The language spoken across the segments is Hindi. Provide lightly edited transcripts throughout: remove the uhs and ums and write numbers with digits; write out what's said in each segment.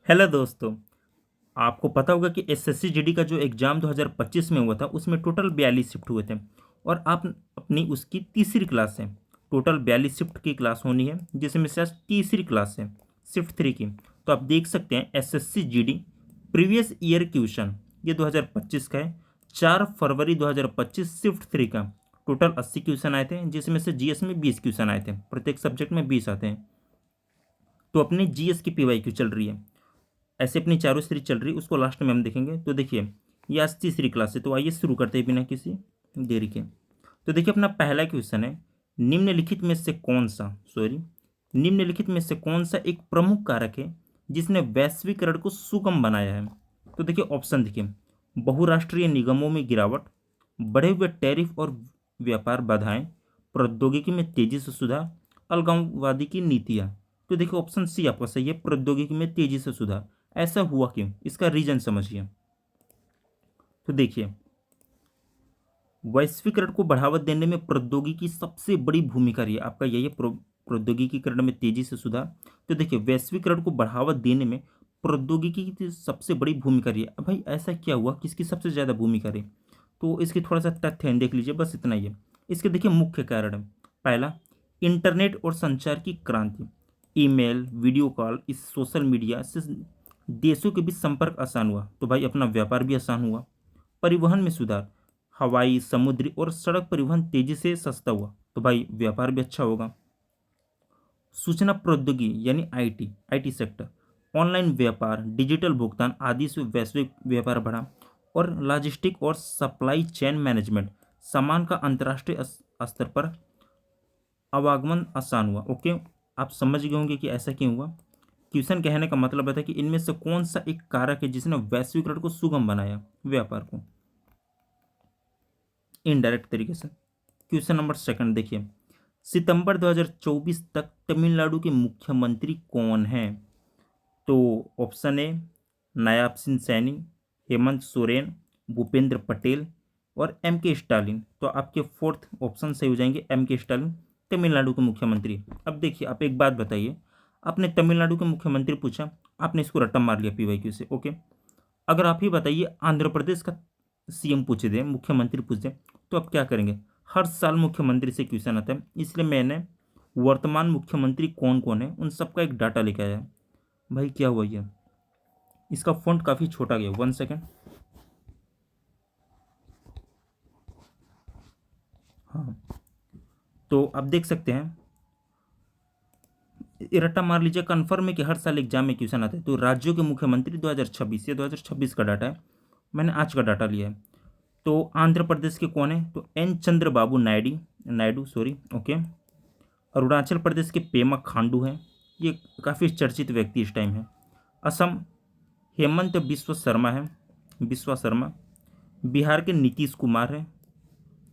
हेलो दोस्तों। आपको पता होगा कि एसएससी जीडी का जो एग्ज़ाम 2025 में हुआ था उसमें टोटल 42 शिफ्ट हुए थे। और आप अपनी उसकी तीसरी क्लास है। टोटल 42 शिफ्ट की क्लास होनी है जिसमें से आज तीसरी क्लास है शिफ्ट 3 की। तो आप देख सकते हैं SSC GD previous year question ये 2025 का है। 4 फरवरी 2025 शिफ्ट 3 का टोटल 80 क्वेश्चन आए थे जिसमें से जीएस में 20 क्वेश्चन आए थे। प्रत्येक सब्जेक्ट में 20 आते हैं। तो अपनी जीएस की पीवाईक्यू चल रही है। ऐसे अपनी चारों सीरीज चल रही है, उसको लास्ट में हम देखेंगे। तो देखिए ये आज तीसरी क्लास है, तो आइए शुरू करते हैं बिना किसी देरी के। तो देखिए अपना पहला क्वेश्चन है, निम्नलिखित में से कौन सा निम्नलिखित में से कौन सा एक प्रमुख कारक है जिसने वैश्वीकरण को सुगम बनाया है। तो देखिए ऑप्शन देखिए, बहुराष्ट्रीय निगमों में गिरावट, बढ़े हुए टैरिफ और व्यापार बाधाएं, प्रौद्योगिकी में तेजी से सुधार, अलगाववादी की नीतियां। तो देखिए ऑप्शन सी आपका सही है, प्रौद्योगिकी में तेजी से सुधार। ऐसा हुआ क्यों, इसका रीजन समझिए। तो देखिए वैश्वीकरण को बढ़ावा देने में प्रौद्योगिकी सबसे बड़ी भूमिका रही है। आपका यही है प्रौद्योगिकीकरण में तेजी से सुधार। तो देखिए वैश्वीकरण को बढ़ावा देने में प्रौद्योगिकी की सबसे बड़ी भूमिका रही है। अब भाई ऐसा क्या हुआ, किसकी सबसे ज़्यादा भूमिका रही? तो इसकी थोड़ा सा तथ्य है, देख लीजिए, बस इतना ही है। इसके देखिए मुख्य कारण है, पहला इंटरनेट और संचार की क्रांति। ईमेल, वीडियो कॉल, इस सोशल मीडिया से देशों के बीच संपर्क आसान हुआ, तो भाई अपना व्यापार भी आसान हुआ। परिवहन में सुधार, हवाई, समुद्री और सड़क परिवहन तेजी से सस्ता हुआ, तो भाई व्यापार भी अच्छा होगा। सूचना प्रौद्योगिकी यानी आईटी आईटी सेक्टर, ऑनलाइन व्यापार, डिजिटल भुगतान आदि से वैश्विक व्यापार बढ़ा। और लॉजिस्टिक और सप्लाई चेन मैनेजमेंट, सामान का अंतर्राष्ट्रीय स्तर पर आवागमन आसान हुआ। ओके, आप समझ गए होंगे कि ऐसा क्यों हुआ। क्वेश्चन कहने का मतलब है कि इनमें से कौन सा एक कारक है जिसने वैश्वीकरण को सुगम बनाया, व्यापार को, इनडायरेक्ट तरीके से। क्वेश्चन नंबर सेकंड देखिए, सितंबर 2024 तक तमिलनाडु के मुख्यमंत्री कौन हैं? तो ऑप्शन ए नायाब सिंह सैनी, हेमंत सोरेन, भूपेंद्र पटेल और एम के स्टालिन। तो आपके फोर्थ ऑप्शन सही हो जाएंगे, एम के स्टालिन तमिलनाडु के मुख्यमंत्री। अब देखिए आप एक बात बताइए, आपने तमिलनाडु के मुख्यमंत्री पूछा, आपने इसको रट्टा मार लिया पीवाईक्यू से। ओके, अगर आप ही बताइए आंध्र प्रदेश का सीएम पूछ दे, मुख्यमंत्री पूछ दे, तो आप क्या करेंगे? हर साल मुख्यमंत्री से क्वेश्चन आता है, इसलिए मैंने वर्तमान मुख्यमंत्री कौन कौन है उन सबका एक डाटा लेके आया। भाई क्या हुआ ये, इसका फॉन्ट काफ़ी छोटा गया, 1 सेकेंड। हाँ, तो आप देख सकते हैं, ये रट्टा मार लीजिए, कन्फर्म है कि हर साल एग्जाम में क्वेश्चन आते हैं। तो राज्यों के मुख्यमंत्री 2026, ये 2026 का डाटा है, मैंने आज का डाटा लिया है। तो आंध्र प्रदेश के कौन है? तो एन चंद्र बाबू नायडू, सॉरी, ओके। अरुणाचल प्रदेश के पेमा खांडू हैं, ये काफ़ी चर्चित व्यक्ति इस टाइम है। असम हेमंत बिस्वा शर्मा। बिहार के नीतीश कुमार हैं।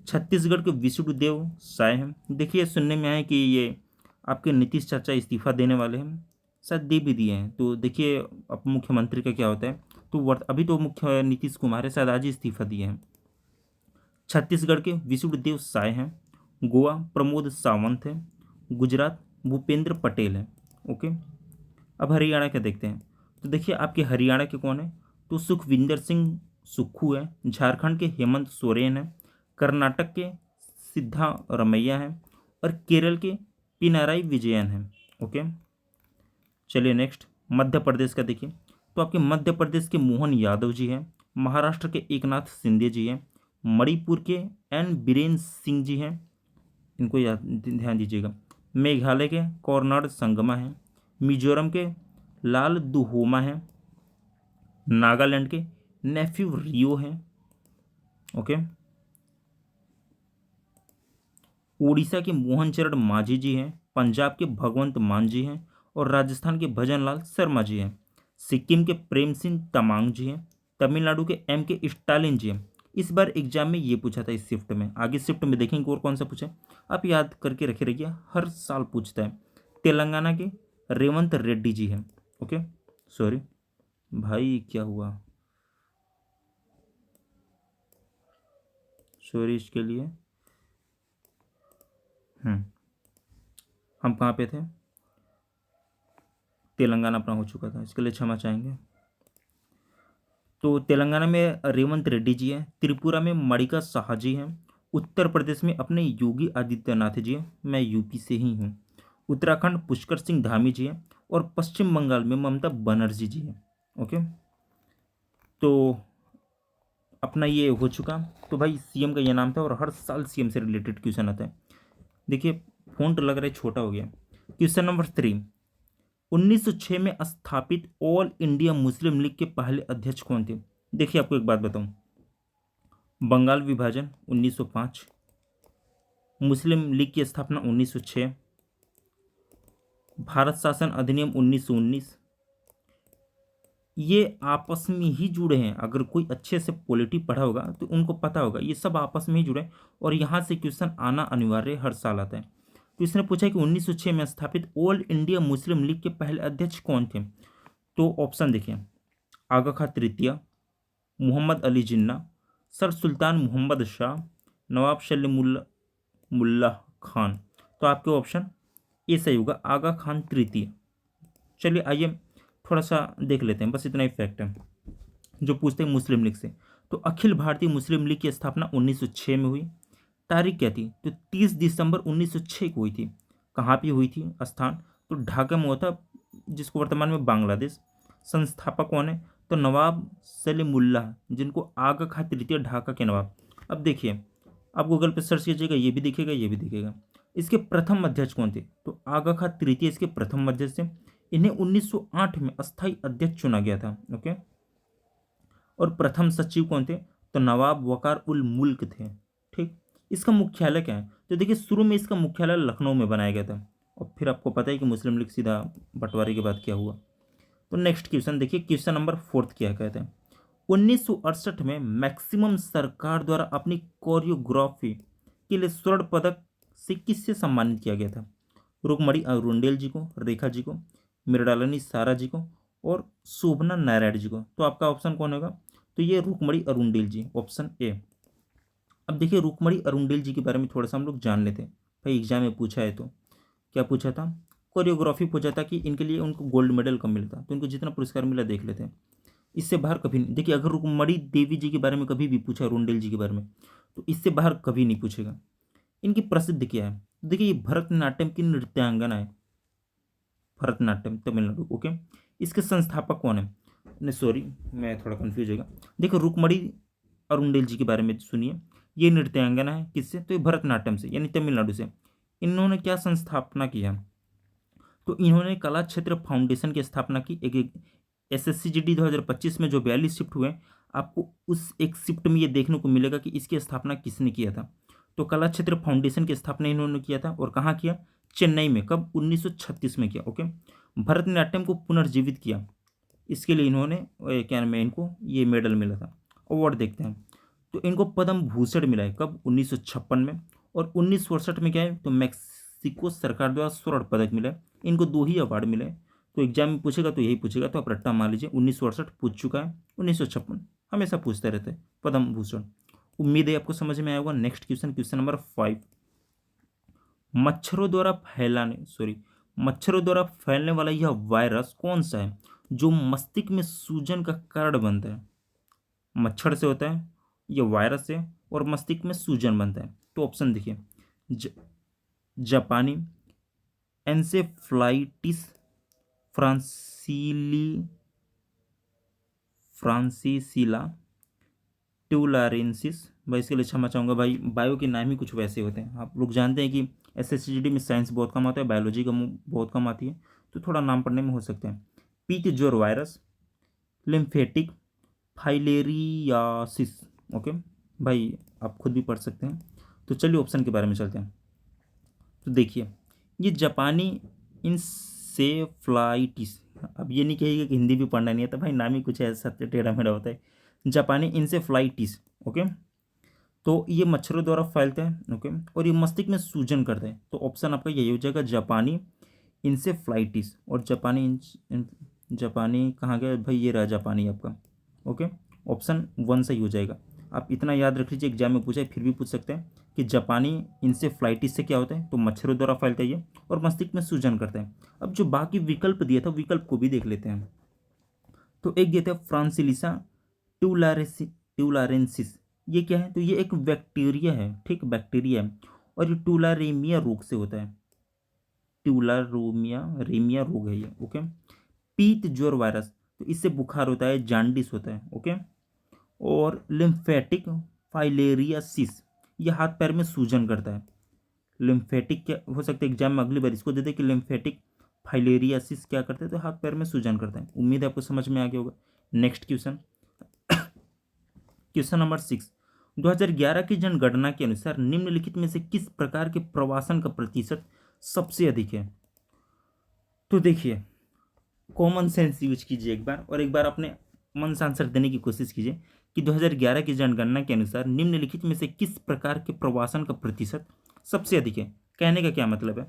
छत्तीसगढ़ के विष्णुदेव साय हैं। देखिए सुनने में आया कि ये आपके नीतीश चाचा इस्तीफा देने वाले हैं, शायद दे भी दिए हैं। तो देखिए अब मुख्यमंत्री का क्या होता है। तो अभी तो मुख्य नीतीश कुमार है, शायद आज ही इस्तीफा दिए हैं। छत्तीसगढ़ के विष्णुदेव साय हैं। गोवा प्रमोद सावंत है। गुजरात भूपेंद्र पटेल है। ओके, अब हरियाणा के देखते हैं। तो देखिए आपके हरियाणा के कौन है? तो सुखविंदर सिंह सुक्खू है। झारखंड के हेमंत सोरेन है। कर्नाटक के सिद्धारमैया हैं। और केरल के पिनाराई विजयन हैं। ओके, चलिए नेक्स्ट मध्य प्रदेश का देखिए। तो आपके मध्य प्रदेश के मोहन यादव जी हैं। महाराष्ट्र के एकनाथ शिंदे जी हैं। मणिपुर के एन बीरेन सिंह जी हैं, इनको याद ध्यान दीजिएगा। मेघालय के कॉर्नाड संगमा हैं। मिजोरम के लाल दुहोमा हैं। नागालैंड के नेफ्यू रियो हैं। ओके, उड़ीसा के मोहन चरण मांझी जी हैं। पंजाब के भगवंत मान जी हैं। और राजस्थान के भजनलाल शर्मा जी हैं। सिक्किम के प्रेम सिंह तमांग जी हैं। तमिलनाडु के एम के स्टालिन जी हैं। इस बार एग्जाम में ये पूछा था, इस शिफ्ट में। आगे शिफ्ट में देखेंगे और कौन सा पूछा, आप याद करके रखे रहिए, हर साल पूछता है। तेलंगाना के रेवंत रेड्डी जी हैं। ओके, सॉरी भाई क्या हुआ, सॉरी इसके लिए। हम्म, हम कहाँ पे थे? तेलंगाना अपना हो चुका था, इसके लिए क्षमा चाहेंगे। तो तेलंगाना में रेवंत रेड्डी जी हैं, त्रिपुरा में मणिका साहा जी हैं, उत्तर प्रदेश में अपने योगी आदित्यनाथ जी हैं, मैं यूपी से ही हूँ, उत्तराखंड पुष्कर सिंह धामी जी हैं, और पश्चिम बंगाल में ममता बनर्जी जी हैं। ओके, तो अपना ये हो चुका। तो भाई सीएम का ये नाम था, और हर साल सीएम से रिलेटेड क्वेश्चन आता है। देखिए फोंट लग रहा है छोटा हो गया। क्वेश्चन नंबर 3, 1906 में स्थापित ऑल इंडिया मुस्लिम लीग के पहले अध्यक्ष कौन थे? देखिए आपको एक बात बताऊं, बंगाल विभाजन 1905, मुस्लिम लीग की स्थापना 1906, भारत शासन अधिनियम 1919, ये आपस में ही जुड़े हैं। अगर कोई अच्छे से पॉलिटी पढ़ा होगा तो उनको पता होगा, ये सब आपस में ही जुड़े हैं, और यहाँ से क्वेश्चन आना अनिवार्य, हर साल आता है। तो इसने पूछा कि 1906 में स्थापित ऑल इंडिया मुस्लिम लीग के पहले अध्यक्ष कौन थे? तो ऑप्शन देखिए, आगा खां तृतीय, मोहम्मद अली जिन्ना, सर सुल्तान मोहम्मद शाह, नवाब मुल्ला खान। तो आपके ऑप्शन ए सही होगा, आगा खान तृतीय। चलिए आइए थोड़ा सा देख लेते हैं, बस इतना ही फैक्ट है जो पूछते हैं मुस्लिम लीग से। तो अखिल भारतीय मुस्लिम लीग की स्थापना 1906 में हुई। तारीख क्या थी? तो 30 दिसंबर 1906 को हुई थी। कहाँ पे हुई थी स्थान? तो ढाका में हुआ था, जिसको वर्तमान में बांग्लादेश। संस्थापक कौन है? तो नवाब सलीमुल्लाह, जिनको आगा खां तृतीय ढाका के नवाब। अब देखिए, आप गूगल पे सर्च कीजिएगा, ये भी दिखेगा, ये भी दिखेगा। इसके प्रथम अध्यक्ष कौन थे? तो आगा खां तृतीय इसके प्रथम अध्यक्ष थे। इन्हें 1908 में अस्थायी अध्यक्ष चुना गया था। ओके, और प्रथम सचिव कौन थे? तो नवाब वकार उल मुल्क थे। ठीक, इसका मुख्यालय क्या है? तो देखिए शुरू में इसका मुख्यालय लखनऊ में बनाया गया था, और फिर आपको पता है कि मुस्लिम लीग सीधा बंटवारे के बाद क्या हुआ। तो नेक्स्ट क्वेश्चन देखिए, क्वेश्चन नंबर 4 क्या कहते हैं। 1968 में मैक्सिमम सरकार द्वारा अपनी कोरियोग्राफी के लिए स्वर्ण पदक से किससे सम्मानित किया गया था? रुकमणी अरुंडेल जी को, रेखा जी को, मृणालिनी सारा जी को, और शोभना नारायण जी को। तो आपका ऑप्शन कौन होगा? तो ये Rukmini Arundale ji, option A. अब देखिए रुकमणी अरुंडेल जी के बारे में थोड़ा सा हम लोग जान लेते हैं, भाई एग्जाम में पूछा है तो। क्या पूछा था? कोरियोग्राफी पूछा था कि इनके लिए उनको गोल्ड मेडल कब मिला था, तो इनको जितना पुरस्कार मिला देख लेते हैं। इससे बाहर कभी नहीं। देखिए अगर रुकमणी देवी जी के बारे में कभी भी पूछा, अरुंडेल जी के बारे में, तो इससे बाहर कभी नहीं पूछेगा। इनकी प्रसिद्धि क्या है? देखिए ये भरतनाट्यम की नृत्यांगना है, भरतनाट्यम तमिलनाडु। ओके, इसके संस्थापक कौन है? नहीं सॉरी, मैं थोड़ा कंफ्यूज होगा। देखो रुकमणी अरुंडेल जी के बारे में सुनिए, ये नृत्यांगना है किससे? तो ये भरतनाट्यम से, यानी तमिलनाडु से। इन्होंने क्या संस्थापना किया? तो इन्होंने कला क्षेत्र फाउंडेशन की स्थापना की। एक SSCGD 2025 में जो 42 शिफ्ट हुए, आपको उस एक शिफ्ट में ये देखने को मिलेगा कि इसकी स्थापना किसने किया था। तो कला क्षेत्र फाउंडेशन की स्थापना इन्होंने किया था, और कहाँ किया? चेन्नई में। कब? 1936 में किया। ओके, भरतनाट्यम को पुनर्जीवित किया, इसके लिए इन्होंने क्या नाम है, इनको ये मेडल मिला था। अवार्ड देखते हैं, तो इनको पद्म भूषण मिला है। कब? 1956 में। और 1968 में क्या है? तो मैक्सिको सरकार द्वारा स्वर्ण पदक मिला है। इनको 2 ही अवार्ड मिले हैं। तो एग्जाम में पूछेगा तो यही पूछेगा, तो आप रट्टा मान लीजिए। 1968 पूछ चुका है, 1956 हमेशा पूछते रहते हैं पद्म भूषण। उम्मीद है आपको समझ में आया होगा। नेक्स्ट क्वेश्चन, क्वेश्चन नंबर 5, मच्छरों द्वारा फैलने वाला यह वायरस कौन सा है जो मस्तिष्क में सूजन का कारण बनता है? मच्छर से होता है, यह वायरस है, और मस्तिष्क में सूजन बनता है। तो ऑप्शन देखिए, जापानी एन्सेफ्लाइटिस फ्रांसीसिला ट्यूलारेंसिस। भाई इसके लिए क्षमा चाहूँगा, भाई बायो के नाम ही कुछ वैसे होते हैं। आप लोग जानते हैं कि SSCGD में साइंस बहुत कम आता है, बायोलॉजी का बहुत कम आती है, तो थोड़ा नाम पढ़ने में हो सकते हैं। पीत ज्वर वायरस, लिम्फेटिक फाइलेरियासिस। ओके भाई, आप खुद भी पढ़ सकते हैं। तो चलिए ऑप्शन के बारे में चलते हैं। तो देखिए, ये जापानी इंसेफ्लाइटिस, अब ये नहीं कहिएगा कि हिंदी भी पढ़ना नहीं आता, भाई नाम ही कुछ ऐसा टेढ़ा मेढ़ा होता है। जापानी इंसेफ्लाइटिस। ओके, तो ये मच्छरों द्वारा फैलता है। ओके, और ये मस्तिष्क में सूजन करता है। तो ऑप्शन आपका यही हो जाएगा, जापानी इंसेफ्लाइटिस। और जापानी कहाँ गया भाई? ये रहा जापानी आपका। ओके, ऑप्शन 1 सही हो जाएगा। आप इतना याद रख लीजिए, एग्जाम में पूछा है, फिर भी पूछ सकते हैं कि जापानी इंसेफ्लाइटिस से क्या होता है, तो मच्छरों द्वारा फैलता है ये, और मस्तिष्क में सूजन करता है। अब जो बाकी विकल्प दिया था, विकल्प को भी देख लेते हैं। तो एक दिया था फ्रांसिलिसा ट्यूलारेंसिस, ये क्या है, तो ये एक बैक्टीरिया है, ठीक, बैक्टीरिया है, और ये ट्यूलारेमिया रोग से होता है, ट्यूलारोमिया रेमिया रोग है ये, ओके। पीत ज्वर वायरस, तो इससे बुखार होता है, जांडिस होता है, ओके। और लिम्फेटिक फाइलेरियासिस, ये हाथ पैर में सूजन करता है। लिम्फेटिक क्या हो सकता है, एग्जाम में अगली बार इसको दे दे कि लिम्फेटिक फाइलेरियासिस क्या करता है, तो हाथ पैर में सूजन करता है। उम्मीद है आपको समझ में आ गया होगा। नेक्स्ट क्वेश्चन, क्वेश्चन नंबर 6, 2011 की जनगणना के अनुसार निम्नलिखित में से किस प्रकार के प्रवासन का प्रतिशत सबसे अधिक है। तो देखिए, कॉमन सेंस यूज कीजिए एक बार, और एक बार अपने मन से आंसर देने की कोशिश कीजिए कि 2011 की जनगणना के अनुसार निम्नलिखित में से किस प्रकार के प्रवासन का प्रतिशत सबसे अधिक है। कहने का क्या मतलब है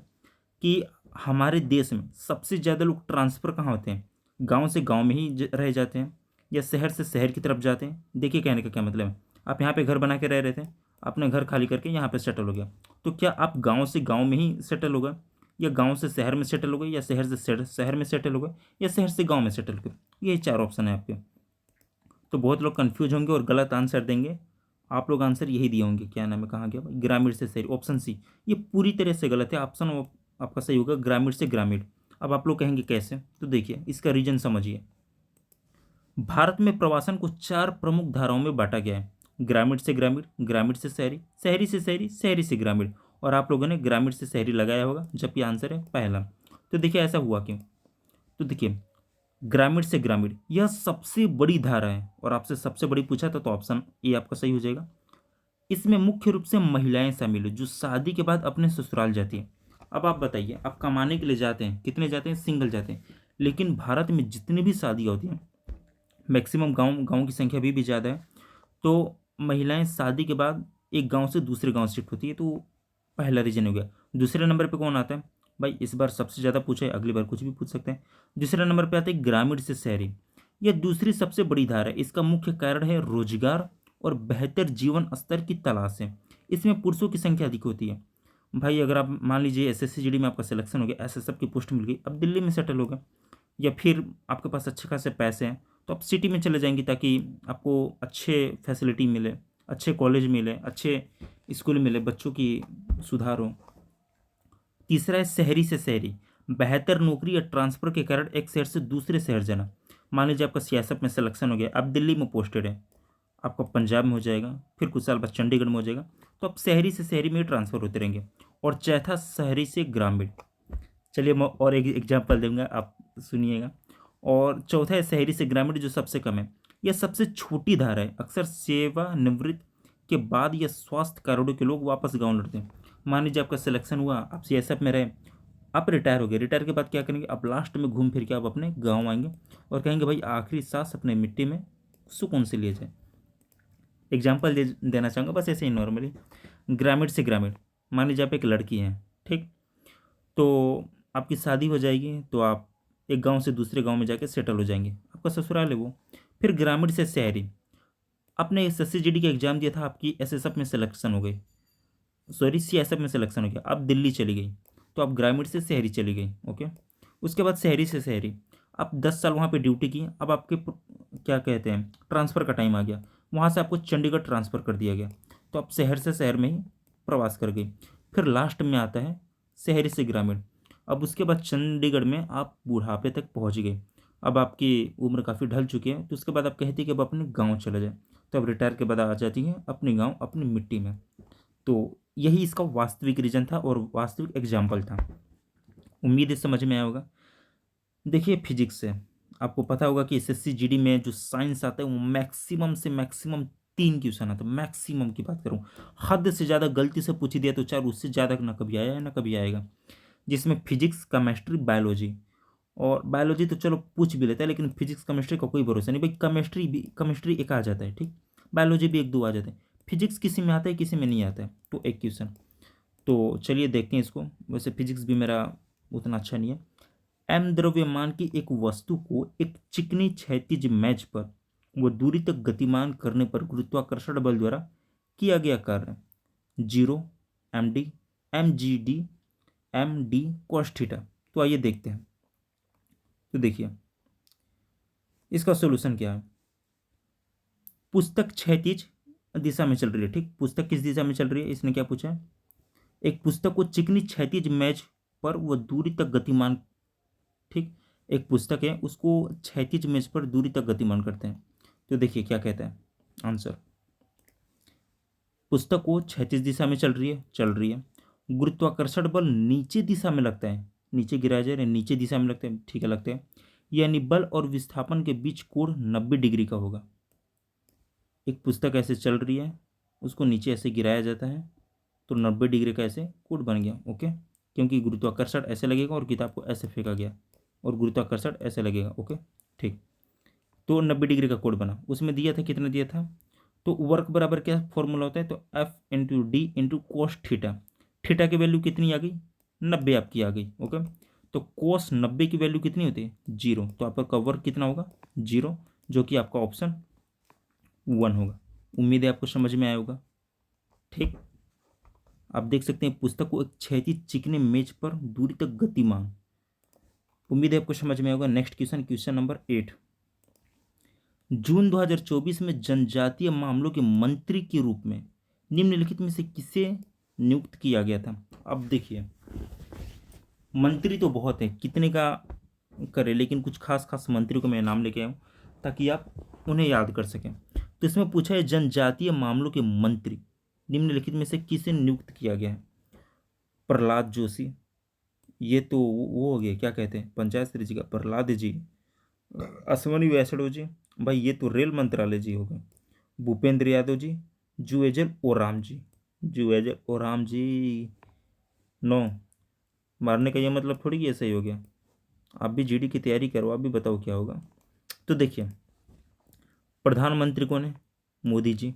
कि हमारे देश में सबसे ज़्यादा लोग ट्रांसफ़र कहाँ होते हैं, गांव से गांव में ही रह जाते हैं, या शहर से शहर की तरफ जाते हैं। देखिए कहने का क्या मतलब है, आप यहाँ पे घर बना के रह रहे थे, आपने घर खाली करके यहाँ पे सेटल हो गया, तो क्या आप गांव से गांव में ही सेटल हो गए, या गांव से शहर में सेटल हो गए, या शहर से शहर में सेटल हो गए, या शहर से गांव में सेटल हो गए। ये 4 ऑप्शन है आपके। तो बहुत लोग कंफ्यूज होंगे और गलत आंसर देंगे। आप लोग आंसर यही दिए होंगे, क्या नाम है, कहाँ गया भाई, ग्रामीण से शहरी, ऑप्शन सी। ये पूरी तरह से गलत है, ऑप्शन आपका सही होगा, ग्रामीण से ग्रामीण। अब आप लोग कहेंगे कैसे, तो देखिए इसका रीजन समझिए। भारत में प्रवासन को 4 प्रमुख धाराओं में बांटा गया है, ग्रामीण से ग्रामीण, ग्रामीण से शहरी, शहरी से शहरी, शहरी से ग्रामीण, और आप लोगों ने ग्रामीण से शहरी लगाया होगा, जबकि आंसर है पहला। तो देखिए ऐसा हुआ क्यों, तो देखिए ग्रामीण से ग्रामीण यह सबसे बड़ी धारा है, और आपसे सबसे बड़ी पूछा था तो ऑप्शन ए आपका सही हो जाएगा। इसमें मुख्य रूप से महिलाएं शामिल है जो शादी के बाद अपने ससुराल जाती हैं। अब आप बताइए, आप कमाने के लिए जाते हैं, कितने जाते हैं, सिंगल जाते हैं, लेकिन भारत में जितनी भी शादियाँ होती हैं, मैक्सिमम गांव गांव की संख्या भी ज़्यादा है, तो महिलाएं शादी के बाद एक गांव से दूसरे गांव शिफ्ट होती है। तो पहला रीजन हो गया। दूसरे नंबर पे कौन आता है भाई, इस बार सबसे ज़्यादा पूछा है, अगली बार कुछ भी पूछ सकते हैं। दूसरे नंबर पे आता है ग्रामीण से शहरी, यह दूसरी सबसे बड़ी धारा है। इसका मुख्य कारण है रोजगार और बेहतर जीवन स्तर की तलाश है। इसमें पुरुषों की संख्या अधिक होती है। भाई अगर आप मान लीजिए SSC GD में आपका सिलेक्शन हो गया, SSF की पोस्ट मिल गई, अब दिल्ली में सेटल हो गए, या फिर आपके पास अच्छे खासे पैसे हैं, तो आप सिटी में चले जाएंगे ताकि आपको अच्छे फैसिलिटी मिले, अच्छे कॉलेज मिले, अच्छे स्कूल मिले, बच्चों की सुधार हो। तीसरा है शहरी से शहरी, बेहतर नौकरी या ट्रांसफ़र के कारण एक शहर से दूसरे शहर जाना। मान लीजिए आपका सियासत में सिलेक्शन हो गया, आप दिल्ली में पोस्टेड है, आपका पंजाब में हो जाएगा, फिर कुछ साल बाद चंडीगढ़ में हो जाएगा, तो आप शहरी से शहरी में ट्रांसफ़र होते रहेंगे। और चौथा शहरी से ग्रामीण, चलिए मैं और एक एग्जाम्पल दूंगा, आप सुनिएगा। और चौथा है शहरी से ग्रामीण, जो सबसे कम है, यह सबसे छोटी धारा है। अक्सर सेवानिवृत्त के बाद या स्वास्थ्य कारणों के लोग वापस गांव लौटते हैं। मान लीजिए आपका सिलेक्शन हुआ, आप CSF में रहे, आप रिटायर हो गए, रिटायर के बाद क्या करेंगे, आप लास्ट में घूम फिर के आप अपने गाँव आएंगे और कहेंगे भाई आखिरी सांस अपने मिट्टी में सुकून से लिए जाए। एग्जाम्पल देना चाहूँगा बस ऐसे ही नॉर्मली। ग्रामीण से ग्रामीण, मान लीजिए आप एक लड़की हैं, ठीक, तो आपकी शादी हो जाएगी, तो आप एक गांव से दूसरे गांव में जाके सेटल हो जाएंगे, आपका ससुराल है वो। फिर ग्रामीण से शहरी, आपने SSC GD का एग्जाम दिया था, आपकी SSF में सिलेक्शन हो गई, सॉरी CSF में सिलेक्शन हो गया, आप दिल्ली चली गई, तो आप ग्रामीण से शहरी चली गई, ओके। उसके बाद शहरी से शहरी, आप 10 साल वहाँ पे ड्यूटी की, अब आपके क्या कहते हैं, ट्रांसफ़र का टाइम आ गया, वहाँ से आपको चंडीगढ़ ट्रांसफ़र कर दिया गया, तो आप शहर से शहर में ही प्रवास कर गई। फिर लास्ट में आता है शहरी से ग्रामीण। अब उसके बाद चंडीगढ़ में आप बुढ़ापे तक पहुँच गए, अब आपकी उम्र काफ़ी ढल चुकी है, तो उसके बाद आप कहती है कि अब अपने गाँव चले जाए, तो अब रिटायर के बाद आ जाती हैं अपने गाँव, अपनी मिट्टी में। तो यही इसका वास्तविक रीज़न था और वास्तविक एग्जाम्पल था। उम्मीद है समझ में आया होगा। देखिए फिजिक्स से आपको पता होगा कि SSC GD में जो साइंस आता है वो मैक्सिमम से मैक्सिमम 3 क्वेश्चन आता है, मैक्सिमम की बात करूँ। हद से ज़्यादा गलती से पूछ दिया तो 4, उससे ज़्यादा ना कभी आया है ना कभी आएगा। जिसमें फिजिक्स, केमिस्ट्री, बायोलॉजी, और बायोलॉजी तो चलो पूछ भी लेता है, लेकिन फिजिक्स केमिस्ट्री का कोई भरोसा नहीं भाई। केमिस्ट्री एक आ जाता है, ठीक, बायोलॉजी भी 1-2 आ जाते हैं, फिजिक्स किसी में आता है किसी में नहीं आता है, तो एक क्वेश्चन। तो चलिए देखते हैं इसको। वैसे फिजिक्स भी मेरा उतना अच्छा नहीं है। M द्रव्यमान की एक वस्तु को एक चिकनी क्षैतिज मेज पर वो दूरी तक गतिमान करने पर गुरुत्वाकर्षण बल द्वारा किया गया कार्य 0 md mgd md cos theta. तो आइए देखते हैं। तो देखिए इसका सॉल्यूशन क्या है। पुस्तक क्षैतिज दिशा में चल रही है, ठीक। पुस्तक किस दिशा में चल रही है, इसने क्या पूछा है। एक पुस्तक को चिकनी क्षैतिज मेज पर वह दूरी तक गतिमान, ठीक। एक पुस्तक है उसको क्षैतिज मेज पर दूरी तक गतिमान करते हैं। तो देखिए क्या कहता है आंसर। पुस्तक को क्षैतिज दिशा में चल रही है। गुरुत्वाकर्षण बल नीचे दिशा में लगता है, नीचे गिराया जा रहा है, नीचे दिशा में लगता है, ठीक है लगता है। यानी बल और विस्थापन के बीच कोण 90 डिग्री का होगा। एक पुस्तक ऐसे चल रही है, उसको नीचे ऐसे गिराया जाता है तो 90 डिग्री का ऐसे कोण बन गया, ओके। क्योंकि गुरुत्वाकर्षण ऐसे लगेगा और किताब को ऐसे फेंका गया और गुरुत्वाकर्षण ऐसे लगेगा, ओके ठीक। तो 90 डिग्री का कोण बना। उसमें दिया था, कितना दिया था, तो वर्क बराबर क्या फॉर्मूला होता है, तो F into D into cos theta. Theta की वैल्यू कितनी आ गई, 90 आपकी आ गई, ओके। तो कोस 90 की वैल्यू कितनी होती है, 0। तो आपका वर्क कितना होगा, 0, जो कि आपका ऑप्शन 1 होगा। उम्मीद है आपको समझ में आया होगा, ठीक। आप देख सकते हैं पुस्तक को एक क्षैतिज चिकने मेज पर दूरी तक गतिमान। उम्मीद है आपको समझ में आएगा। Next question number 8। जून 2024 में जनजातीय मामलों के मंत्री के रूप में निम्नलिखित में से किसे नियुक्त किया गया था। अब देखिए मंत्री तो बहुत है, कितने का करे, लेकिन कुछ खास खास मंत्रियों को मैं नाम लेके आया हूँ ताकि आप उन्हें याद कर सकें। तो इसमें पूछा है जनजातीय मामलों के मंत्री निम्नलिखित में से किसे नियुक्त किया गया है। प्रहलाद जोशी, ये तो वो हो गया, क्या कहते हैं, पंचायत श्री जी का प्रहलाद जी। अश्वनी वैष्णव जी, भाई ये तो रेल मंत्रालय जी हो गए। भूपेंद्र यादव जी, जुएजल ओराम जी, जुएजल ओराम जी। नो, मारने का ये मतलब थोड़ी कि ऐसा ही हो गया। आप भी जीडी की तैयारी करो, आप भी बताओ क्या होगा। तो देखिए प्रधानमंत्री कौन है, मोदी जी।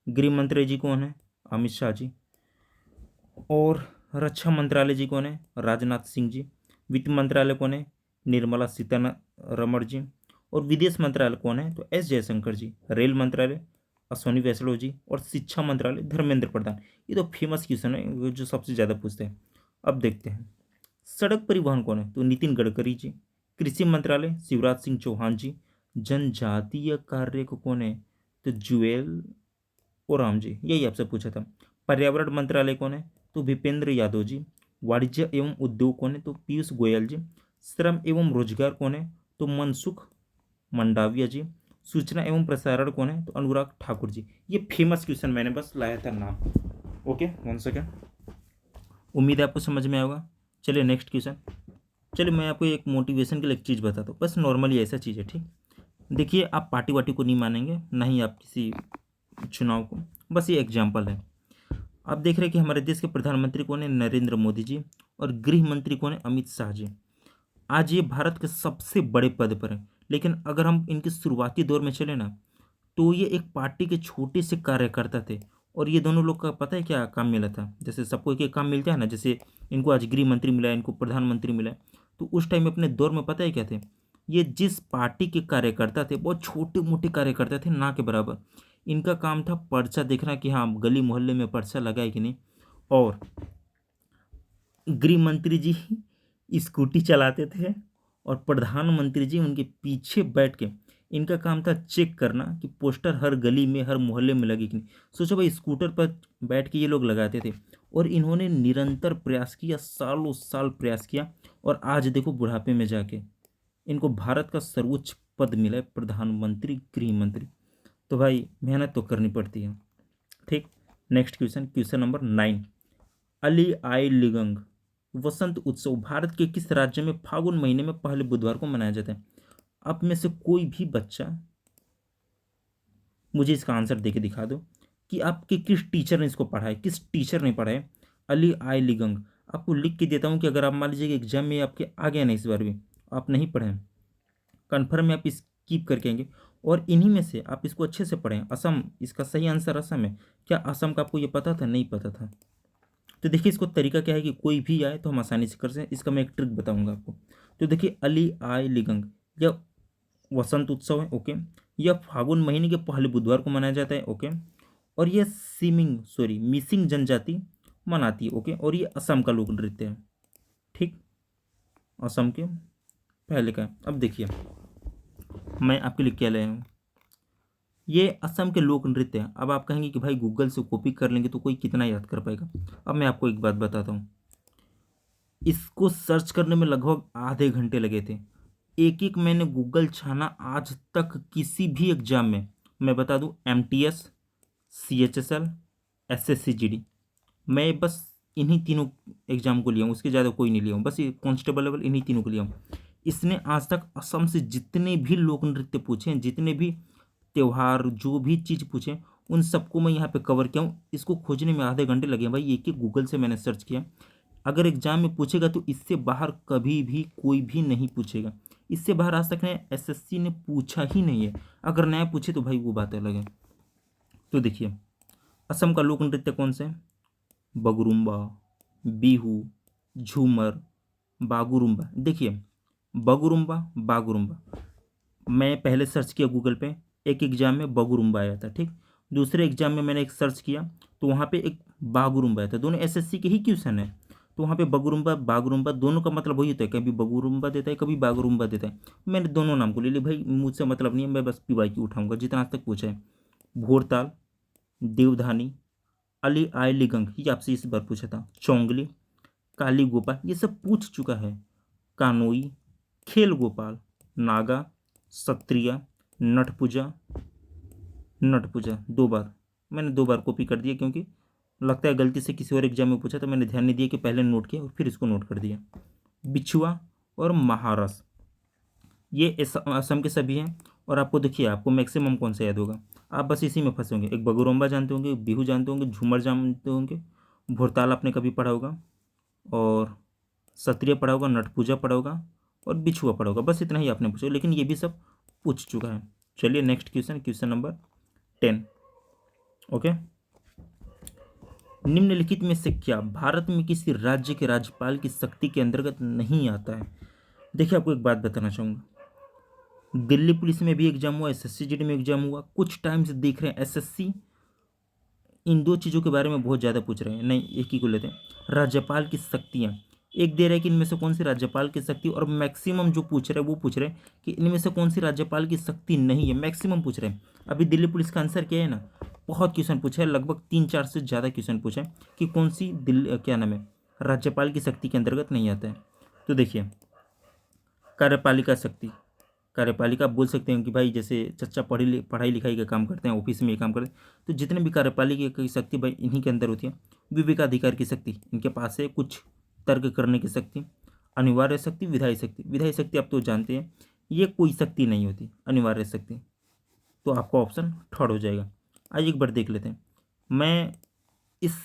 गृह मंत्री जी कौन है, अमित शाह जी। और रक्षा मंत्रालय जी कौन है, राजनाथ सिंह जी। वित्त मंत्रालय कौन है, निर्मला सीतारमण जी। और विदेश मंत्रालय कौन है, तो एस जयशंकर जी। रेल मंत्रालय अश्वनी वैष्णव जी। और शिक्षा मंत्रालय धर्मेंद्र प्रधान। ये तो फेमस क्वेश्चन है जो सबसे ज़्यादा पूछते हैं। अब देखते हैं सड़क परिवहन कौन है, तो नितिन गडकरी जी। कृषि मंत्रालय शिवराज सिंह चौहान जी। जनजातीय कार्य को कौन है, तो जुएल ओराम जी, यही आपसे पूछा था। पर्यावरण मंत्रालय कौन है, तो भूपेंद्र यादव जी। वाणिज्य एवं उद्योग कौन है, तो पीयूष गोयल जी। श्रम एवं रोजगार कौन है, तो मनसुख मंडाविया जी। सूचना एवं प्रसारण कौन है, तो अनुराग ठाकुर जी। ये फेमस क्वेश्चन मैंने बस लाया था नाम, ओके 1 सेकेंड। उम्मीद है आपको समझ में आएगा। चलिए नेक्स्ट क्वेश्चन। चलिए मैं आपको एक मोटिवेशन के लिए एक चीज़ बताता हूँ, बस नॉर्मली ऐसा चीज़ है, ठीक। देखिए आप पार्टी वार्टी को नहीं मानेंगे, ना ही आप किसी चुनाव को, बस ये एग्जाम्पल है। आप देख रहे हैं कि हमारे देश के प्रधानमंत्री कौन है, नरेंद्र मोदी जी। और गृह मंत्री कौन है, अमित शाह जी। आज ये भारत के सबसे बड़े पद पर है, लेकिन अगर हम इनके शुरुआती दौर में चले ना, तो ये एक पार्टी के छोटे से कार्यकर्ता थे। और ये दोनों लोग का पता है क्या काम मिला था, जैसे सबको एक एक काम मिलता है ना, जैसे इनको आज गृह मंत्री मिला है, इनको प्रधानमंत्री मिला है। तो उस टाइम अपने दौर में पता है क्या थे, ये जिस पार्टी के कार्यकर्ता थे, बहुत छोटे मोटे कार्यकर्ता थे, ना के बराबर। इनका काम था पर्चा देखना कि हाँ गली मोहल्ले में पर्चा लगा है कि नहीं। और गृह मंत्री जी स्कूटी चलाते थे और प्रधानमंत्री जी उनके पीछे बैठ के, इनका काम था चेक करना कि पोस्टर हर गली में हर मोहल्ले में लगे कि नहीं। सोचो भाई स्कूटर पर बैठ के ये लोग लगाते थे। और इन्होंने निरंतर प्रयास किया, सालों साल प्रयास किया, और आज देखो बुढ़ापे में जाके इनको भारत का सर्वोच्च पद मिला है, प्रधानमंत्री गृह मंत्री। तो भाई मेहनत तो करनी पड़ती है, ठीक। Next question number 9। अली आई लिगंग वसंत उत्सव भारत के किस राज्य में फागुन महीने में पहले बुधवार को मनाया जाता है। आप में से कोई भी बच्चा मुझे इसका आंसर देके दिखा दो कि आपके किस टीचर ने इसको पढ़ा है, किस टीचर ने पढ़ा है। अली आई लिगंग, आपको लिख के देता हूँ कि अगर आप मान लीजिए कि एग्जाम में आपके आ गया ना इस बार भी, आप नहीं पढ़े कन्फर्म में आप स्किप करके आएंगे। और इन्हीं में से आप इसको अच्छे से पढ़ें। असम, इसका सही आंसर असम है। क्या असम का आपको ये पता था, नहीं पता था। तो देखिए इसको तरीका क्या है कि कोई भी आए तो हम आसानी से कर सकें, इसका मैं एक ट्रिक बताऊंगा आपको। तो देखिए अली आई लिगंग, यह वसंत उत्सव है, ओके। यह फागुन महीने के पहले बुधवार को मनाया जाता है। ओके। और यह मिसिंग जनजाति मनाती है। ओके। और ये असम का लोक नृत्य है। ठीक, असम के पहले का है। अब देखिए मैं आपके लिए क्या लाया हूँ, ये असम के लोक नृत्य हैं। अब आप कहेंगे कि भाई गूगल से कॉपी कर लेंगे तो कोई कितना याद कर पाएगा। अब मैं आपको एक बात बताता हूँ, इसको सर्च करने में लगभग आधे घंटे लगे थे। एक एक मैंने गूगल छाना, आज तक किसी भी एग्जाम में, मैं बता दूं, MTS, CHSL, SSCGD, मैं बस इन्हीं तीनों एग्जाम को लिया हूँ, उसके ज़्यादा कोई नहीं लिया हूँ, बस ये कांस्टेबल लेवल इन्हीं तीनों को लिया हूँ। इसने आज तक असम से जितने भी लोक नृत्य पूछे हैं, जितने भी त्यौहार, जो भी चीज़ पूछे, उन सबको मैं यहाँ पे कवर किया हूँ। इसको खोजने में आधे घंटे लगे हैं भाई, एक एक गूगल से मैंने सर्च किया। अगर एग्जाम में पूछेगा तो इससे बाहर कभी भी कोई भी नहीं पूछेगा। इससे बाहर आज तक ने SSC ने पूछा ही नहीं है। अगर नया पूछे तो भाई वो बात अलग है। तो देखिए असम का लोक नृत्य कौन से है? बगरुम्बा, बिहू, झूमर, बागुरुम्बा। देखिए बगुरुम्बा, बागुरुम्बा, मैं पहले सर्च किया गूगल पे, एक एग्जाम में बगुरुम्बा आया था। ठीक, दूसरे एग्जाम में मैंने एक सर्च किया तो वहाँ पे एक बागुरुम्बा आया था। दोनों SSC के ही क्वेश्चन है। तो वहाँ पे बगुरुम्बा बागुरुम्बा दोनों का मतलब वही होता है, कभी बगुरुम्बा देता है, कभी बागुरुम्बा देता है। मैंने दोनों नाम को ले लिया भाई, मुझसे मतलब नहीं है, मैं बस PYQ उठाऊंगा जितना आज तक पूछा है। भोरताल, देवधानी, अली आई लिगंग, ये आपसे इस बार पूछा था। चौंगली, काली गोपाल, ये सब पूछ चुका है। कानोई, खेल गोपाल, नागा, सत्रिया, नटपूजा, नटपूजा, दो बार मैंने दो बार कॉपी कर दिया, क्योंकि लगता है गलती से किसी और एग्जाम में पूछा तो मैंने ध्यान नहीं दिया कि पहले नोट किया और फिर इसको नोट कर दिया। बिछुआ और महारस, ये असम के सभी हैं। और आपको देखिए आपको मैक्सिमम कौन सा याद होगा, आप बस इसी में फंसे होंगे। एक बगुरुम्बा जानते होंगे, बिहू जानते होंगे, झूमर जानते होंगे, भोरताल आपने कभी पढ़ा होगा, और सत्रिय पढ़ा होगा, नटपूजा पढ़ा होगा, और बिछुआ पढ़ा होगा। बस इतना ही आपने पूछा, लेकिन ये भी सब पूछ चुका है। चलिए next question, question number 10। Okay. निम्नलिखित में से क्या भारत में किसी राज्य के राज्यपाल की शक्ति के अंतर्गत नहीं आता है? देखिए आपको एक बात बताना चाहूँगा, दिल्ली पुलिस में भी एग्जाम हुआ, SSCGD में एग्जाम हुआ, कुछ टाइम से देख रहे हैं SSC इन दो चीज़ों के बारे में बहुत ज़्यादा पूछ रहे हैं। नहीं, एक ही को लेते हैं, राज्यपाल की शक्तियाँ। एक दे रहा है कि इनमें से कौन सी राज्यपाल की शक्ति, और मैक्सिमम जो पूछ रहे हैं वो पूछ रहे हैं कि इनमें से कौन सी राज्यपाल की शक्ति नहीं है, मैक्सिमम पूछ रहे हैं। अभी दिल्ली पुलिस का आंसर क्या है ना, बहुत क्वेश्चन पूछा है, लगभग 3-4 से ज़्यादा क्वेश्चन पूछा है कि कौन सी दिल्ली क्या नाम है, राज्यपाल की शक्ति के अंतर्गत नहीं आता है। तो देखिए कार्यपालिका शक्ति, कार्यपालिका आप बोल सकते हैं कि भाई जैसे चच्चा पढ़ाई लिखाई का काम करते हैं, ऑफिस में ये काम करते हैं, तो जितने भी कार्यपालिका की शक्ति भाई इन्हीं के अंदर होती है। विवेकाधिकार की शक्ति इनके पास है, कुछ तर्क करने की शक्ति, अनिवार्य शक्ति, विधायी शक्ति। विधायी शक्ति आप तो जानते हैं ये कोई शक्ति नहीं होती, अनिवार्य शक्ति। तो आपका ऑप्शन थर्ड हो जाएगा। आइए एक बार देख लेते हैं। मैं इस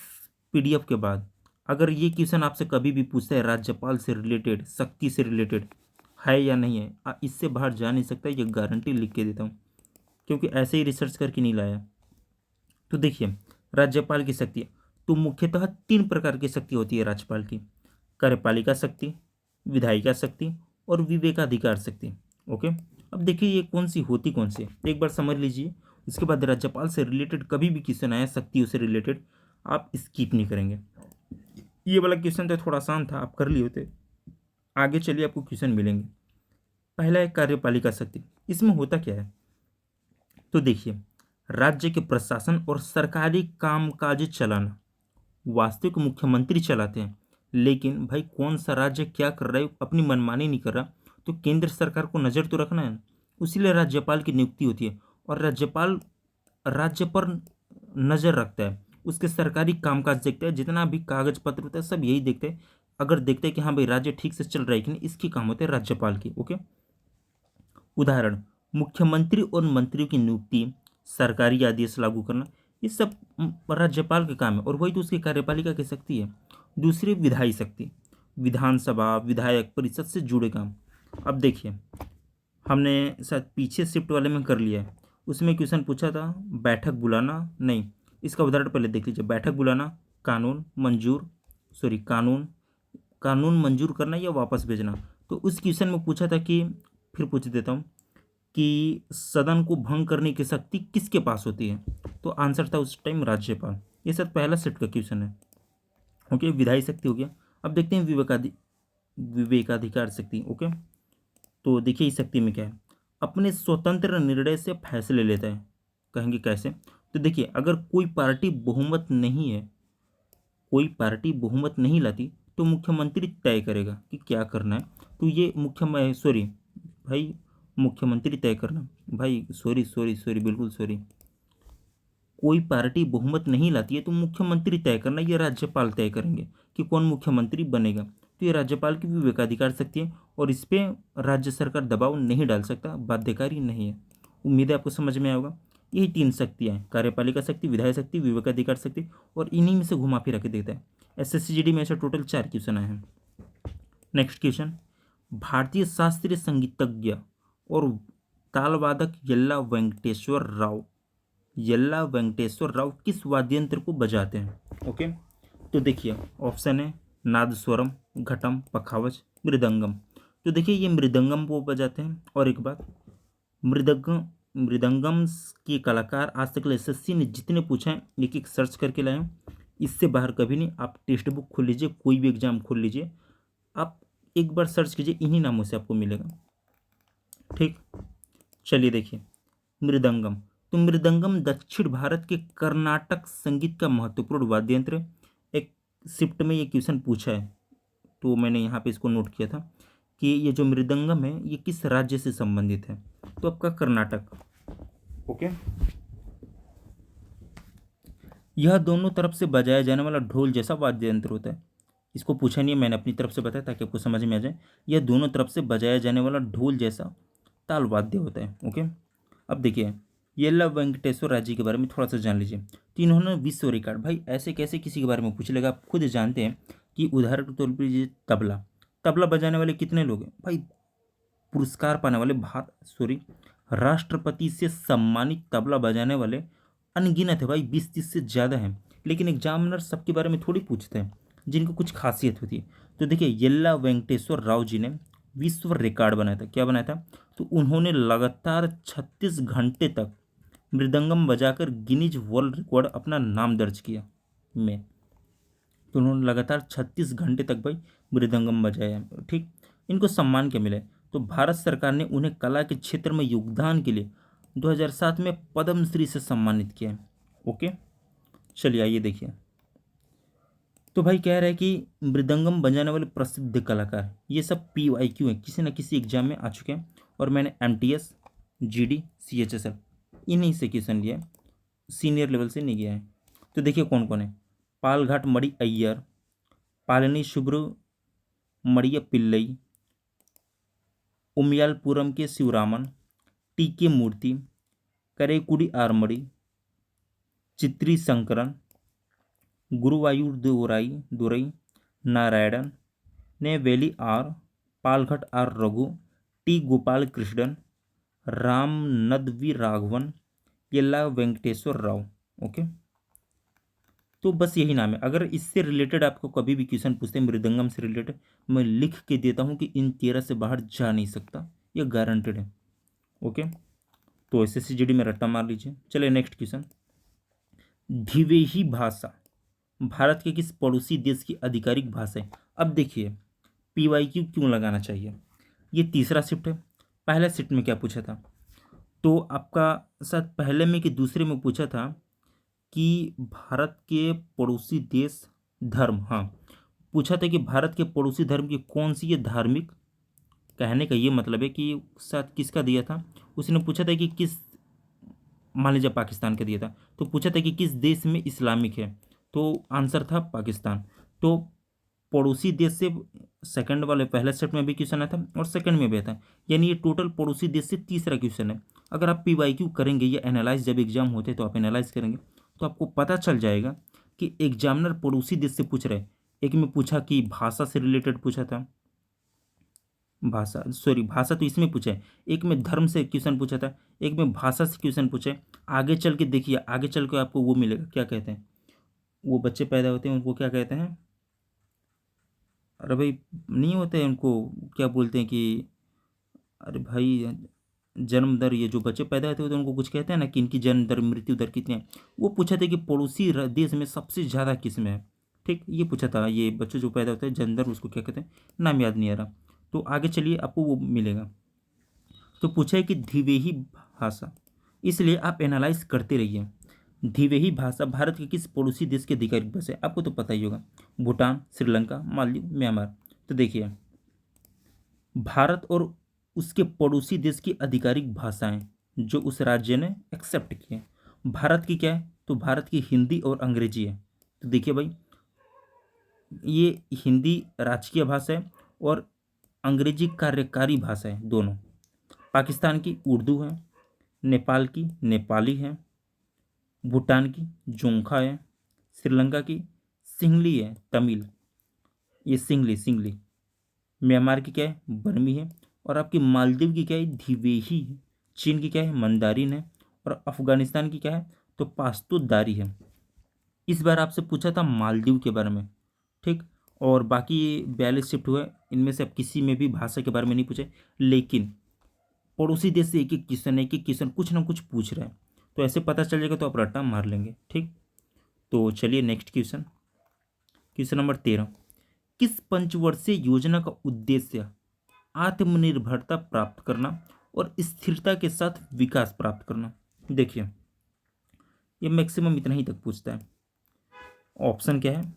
PDF के बाद अगर ये क्वेश्चन आपसे कभी भी पूछता है राज्यपाल से रिलेटेड, शक्ति से रिलेटेड है या नहीं है, इससे बाहर जा नहीं सकता, ये गारंटी लिख के देता हूँ, क्योंकि ऐसे ही रिसर्च करके नहीं लाया। तो देखिए राज्यपाल की शक्ति, तो मुख्यतः 3 प्रकार की शक्ति होती है राज्यपाल की, कार्यपालिका शक्ति, विधायिका शक्ति और विवेकाधिकार शक्ति। ओके। अब देखिए ये कौन सी होती कौन सी है, एक बार समझ लीजिए। इसके बाद राज्यपाल से रिलेटेड कभी भी क्वेश्चन आया शक्तियों से रिलेटेड, आप स्किप नहीं करेंगे। ये वाला क्वेश्चन तो थोड़ा आसान था, आप कर लिए होते। आगे चलिए आपको क्वेश्चन मिलेंगे। पहला है कार्यपालिका शक्ति, इसमें होता क्या है, तो देखिए राज्य के प्रशासन और सरकारी कामकाज चलाना वास्तविक मुख्यमंत्री चलाते हैं, लेकिन भाई कौन सा राज्य क्या कर रहा है अपनी मनमानी नहीं कर रहा, तो केंद्र सरकार को नज़र तो रखना है ना, इसीलिए राज्यपाल की नियुक्ति होती है। और राज्यपाल राज्य पर नज़र रखता है, उसके सरकारी कामकाज देखता है, जितना भी कागज पत्र होता है सब यही देखते हैं। अगर देखते हैं कि हाँ भाई राज्य ठीक से चल रहा है कि नहीं, इसकी काम होते हैं राज्यपाल की। ओके। उदाहरण, मुख्यमंत्री और मंत्रियों की नियुक्ति, सरकारी आदेश लागू करना, ये सब राज्यपाल का काम है, और वही तो उसकी कार्यपालिका की शक्ति है। दूसरी विधायी शक्ति, विधानसभा विधायक परिषद से जुड़े काम। अब देखिए हमने शायद पीछे शिफ्ट वाले में कर लिया है, उसमें क्वेश्चन पूछा था बैठक बुलाना, नहीं, इसका उदाहरण पहले देख लीजिए। बैठक बुलाना, कानून मंजूर, कानून कानून मंजूर करना या वापस भेजना। तो उस क्वेश्चन में पूछा था कि, फिर पूछ देता हूँ, कि सदन को भंग करने की शक्ति किसके पास होती है? तो आंसर था उस टाइम राज्यपाल। ये सर पहला सेट का क्वेश्चन है। ओके, विधायी शक्ति हो गया। अब देखते हैं विवेकाधिकार शक्ति। ओके, तो देखिए इस शक्ति में क्या है, अपने स्वतंत्र निर्णय से फैसले लेता है। कहेंगे कैसे? तो देखिए, अगर कोई पार्टी बहुमत नहीं है, कोई पार्टी बहुमत नहीं लाती, तो मुख्यमंत्री तय करेगा कि क्या करना है। तो ये मुख्यमंत्री तय करना, भाई सॉरी सॉरी सॉरी बिल्कुल सॉरी, कोई पार्टी बहुमत नहीं लाती है तो मुख्यमंत्री तय करना, ये राज्यपाल तय करेंगे कि कौन मुख्यमंत्री बनेगा। तो ये राज्यपाल की विवेकाधिकार शक्ति है और इस पर राज्य सरकार दबाव नहीं डाल सकता, बाध्यकारी नहीं है। उम्मीद है आपको समझ में आएगा। यही तीन शक्तियाँ हैं, कार्यपालिका शक्ति, विधायी शक्ति, विवेकाधिकार शक्ति, और इन्हीं में से घुमा फिरा के देता है। SSCGD में ऐसे टोटल 4 क्वेश्चन आए हैं। नेक्स्ट क्वेश्चन, भारतीय शास्त्रीय संगीतज्ञ और तालवादक यल्ला वेंकटेश्वर राव किस वाद्य यंत्र को बजाते हैं? ओके, तो देखिए ऑप्शन है नादस्वरम, घटम, पखावज, मृदंगम। तो देखिए ये मृदंगम वो बजाते हैं। और एक बात, मृदंगम मृदंगम के कलाकार आज तक SSC ने जितने पूछे हैं एक एक सर्च करके लाए हैं, इससे बाहर कभी नहीं। आप टेक्स्ट बुक खोल लीजिए, कोई भी एग्जाम खोल लीजिए, आप एक बार सर्च कीजिए, इन्हीं नामों से आपको मिलेगा। ठीक, चलिए देखिए मृदंगम। तो मृदंगम दक्षिण भारत के कर्नाटक संगीत का महत्वपूर्ण वाद्य यंत्र है। एक शिफ्ट में ये क्वेश्चन पूछा है, तो मैंने यहाँ पे इसको नोट किया था कि ये जो मृदंगम है ये किस राज्य से संबंधित है? तो आपका कर्नाटक। ओके, यह दोनों तरफ से बजाया जाने वाला ढोल जैसा वाद्य यंत्र होता है। इसको पूछा नहीं है, मैंने अपनी तरफ से बताया ताकि आपको समझ में आ जाए। यह दोनों तरफ से बजाया जाने वाला ढोल जैसा ताल वाद्य होता है। ओके, अब देखिए येल्ला वेंकटेश्वर राजी के बारे में थोड़ा सा जान लीजिए। तो इन्होंने विश्व रिकॉर्ड, भाई ऐसे कैसे किसी के बारे में पूछ लेगा? आप खुद जानते हैं कि उदाहरण के तौर पर ये तबला तबला बजाने वाले कितने लोग हैं भाई? पुरस्कार पाने वाले राष्ट्रपति से सम्मानित तबला बजाने वाले अनगिनत है भाई, 20-30 से ज़्यादा हैं। लेकिन एग्जामिनर सबके बारे में थोड़ी पूछते हैं, जिनको कुछ खासियत होती है। तो देखिए येल्ला वेंकटेश्वर राव जी ने विश्व रिकॉर्ड बनाया था। क्या बनाया था? तो उन्होंने लगातार 36 घंटे तक मृदंगम बजाकर गिनीज वर्ल्ड रिकॉर्ड अपना नाम दर्ज किया में। तो उन्होंने लगातार 36 घंटे तक भाई मृदंगम बजाया। ठीक, इनको सम्मान क्या मिला है? तो भारत सरकार ने उन्हें कला के क्षेत्र में योगदान के लिए 2007 में पद्मश्री से सम्मानित किया है। ओके, चलिए आइए देखिए। तो भाई कह रहा है कि मृदंगम बजाने वाले प्रसिद्ध कलाकार, ये सब PYQ है, किसी न किसी एग्जाम में आ चुके हैं। और मैंने MTS, GD, CHSL इन्हीं से क्वेश्चन लिया है, सीनियर लेवल से नहीं गया है। तो देखिए कौन कौन है, पालघाट मड़ी अय्यर, पालनी सुब्रमण्य पिल्लई, उमियालपुरम के शिवरामन, TK मूर्ति, करेकुड़ी आरमड़ी, चित्री शंकरन, गुरुवायूर दुरई, नारायणन, नेवेली R, पालघट R रघु, T गोपाल कृष्णन, राम नदवी राघवन, येल्ला वेंकटेश्वर राव। ओके, तो बस यही नाम है। अगर इससे रिलेटेड आपको कभी भी क्वेश्चन पूछते हैं मृदंगम से रिलेटेड, मैं लिख के देता हूँ कि इन 13 से बाहर जा नहीं सकता, यह गारंटेड है। ओके, तो SSCGD में रट्टा मार लीजिए। चलिए नेक्स्ट क्वेश्चन, धिवेही भाषा भारत के किस पड़ोसी देश की आधिकारिक भाषा है? अब देखिए PYQ क्यों लगाना चाहिए, ये तीसरा शिफ्ट है। पहला शिफ्ट में क्या पूछा था? तो आपका शायद पहले में कि दूसरे में पूछा था कि भारत के पड़ोसी देश धर्म, हाँ पूछा था कि भारत के पड़ोसी धर्म की कौन सी ये धार्मिक, कहने का ये मतलब है कि शायद किसका दिया था, उसने पूछा था कि किस, मान लीजिए पाकिस्तान का दिया था, तो पूछा था कि किस देश में इस्लामिक है, तो आंसर था पाकिस्तान। तो पड़ोसी देश से सेकंड वाले पहले सेट में भी क्वेश्चन आया था और सेकंड में भी आया था, यानी ये टोटल पड़ोसी देश से तीसरा क्वेश्चन है। अगर आप PYQ करेंगे या एनालाइज, जब एग्जाम होते तो आप एनालाइज करेंगे तो आपको पता चल जाएगा कि एग्जामिनर पड़ोसी देश से पूछ रहे। एक में पूछा कि भाषा से रिलेटेड पूछा था, भाषा तो इसमें पूछा है। एक में धर्म से क्वेश्चन पूछा था, एक में भाषा से क्वेश्चन पूछे। आगे चल के देखिए, आगे चल के आपको वो मिलेगा, क्या कहते हैं वो बच्चे पैदा होते हैं उनको क्या कहते हैं, अरे भाई नहीं होते हैं उनको, क्या बोलते हैं कि, अरे भाई जन्म दर, ये जो बच्चे पैदा होते हैं तो उनको कुछ कहते हैं ना कि इनकी जन्म दर मृत्यु दर कितनी है, वो पूछा था कि पड़ोसी देश में सबसे ज़्यादा किस में है। ठीक, ये पूछा था, ये बच्चे जो पैदा होते हैं जन्म दर उसको क्या कहते हैं, नाम याद नहीं आ रहा। तो आगे चलिए आपको वो मिलेगा। तो पूछा है कि धिवेही भाषा, इसलिए आप एनालाइज करते रहिए। धिवेही भाषा भारत के किस पड़ोसी देश की आधिकारिक भाषा है, आपको तो पता ही होगा, भूटान, श्रीलंका, मालदीव, म्यांमार। तो देखिए, भारत और उसके पड़ोसी देश की आधिकारिक भाषाएं जो उस राज्य ने एक्सेप्ट की है, भारत की क्या है, तो भारत की हिंदी और अंग्रेजी है। तो देखिए भाई, ये हिंदी राजकीय भाषा है और अंग्रेजी कार्यकारी भाषा है दोनों। पाकिस्तान की उर्दू है, नेपाल की नेपाली है, भूटान की जोंखा है, श्रीलंका की सिंगली है, तमिल, ये सिंगली सिंगली, म्यांमार की क्या है, बर्मी है, और आपकी मालदीव की क्या है, धिवेही है, चीन की क्या है, मंदारिन है, और अफगानिस्तान की क्या है, तो पाश्तुदारी है। इस बार आपसे पूछा था मालदीव के बारे में। ठीक, और बाकी 42 शिफ्ट हुए, इनमें से अब किसी में भी भाषा के बारे में नहीं पूछे, लेकिन पड़ोसी देश से एक एक क्वेश्चन कुछ ना कुछ पूछ रहा है, तो ऐसे पता चल जाएगा तो आप रट्टा मार लेंगे। ठीक, तो चलिए नेक्स्ट क्वेश्चन, क्वेश्चन नंबर 13। किस पंचवर्षीय योजना का उद्देश्य आत्मनिर्भरता प्राप्त करना और स्थिरता के साथ विकास प्राप्त करना? देखिए, ये मैक्सिमम इतना ही तक पूछता है। ऑप्शन क्या है,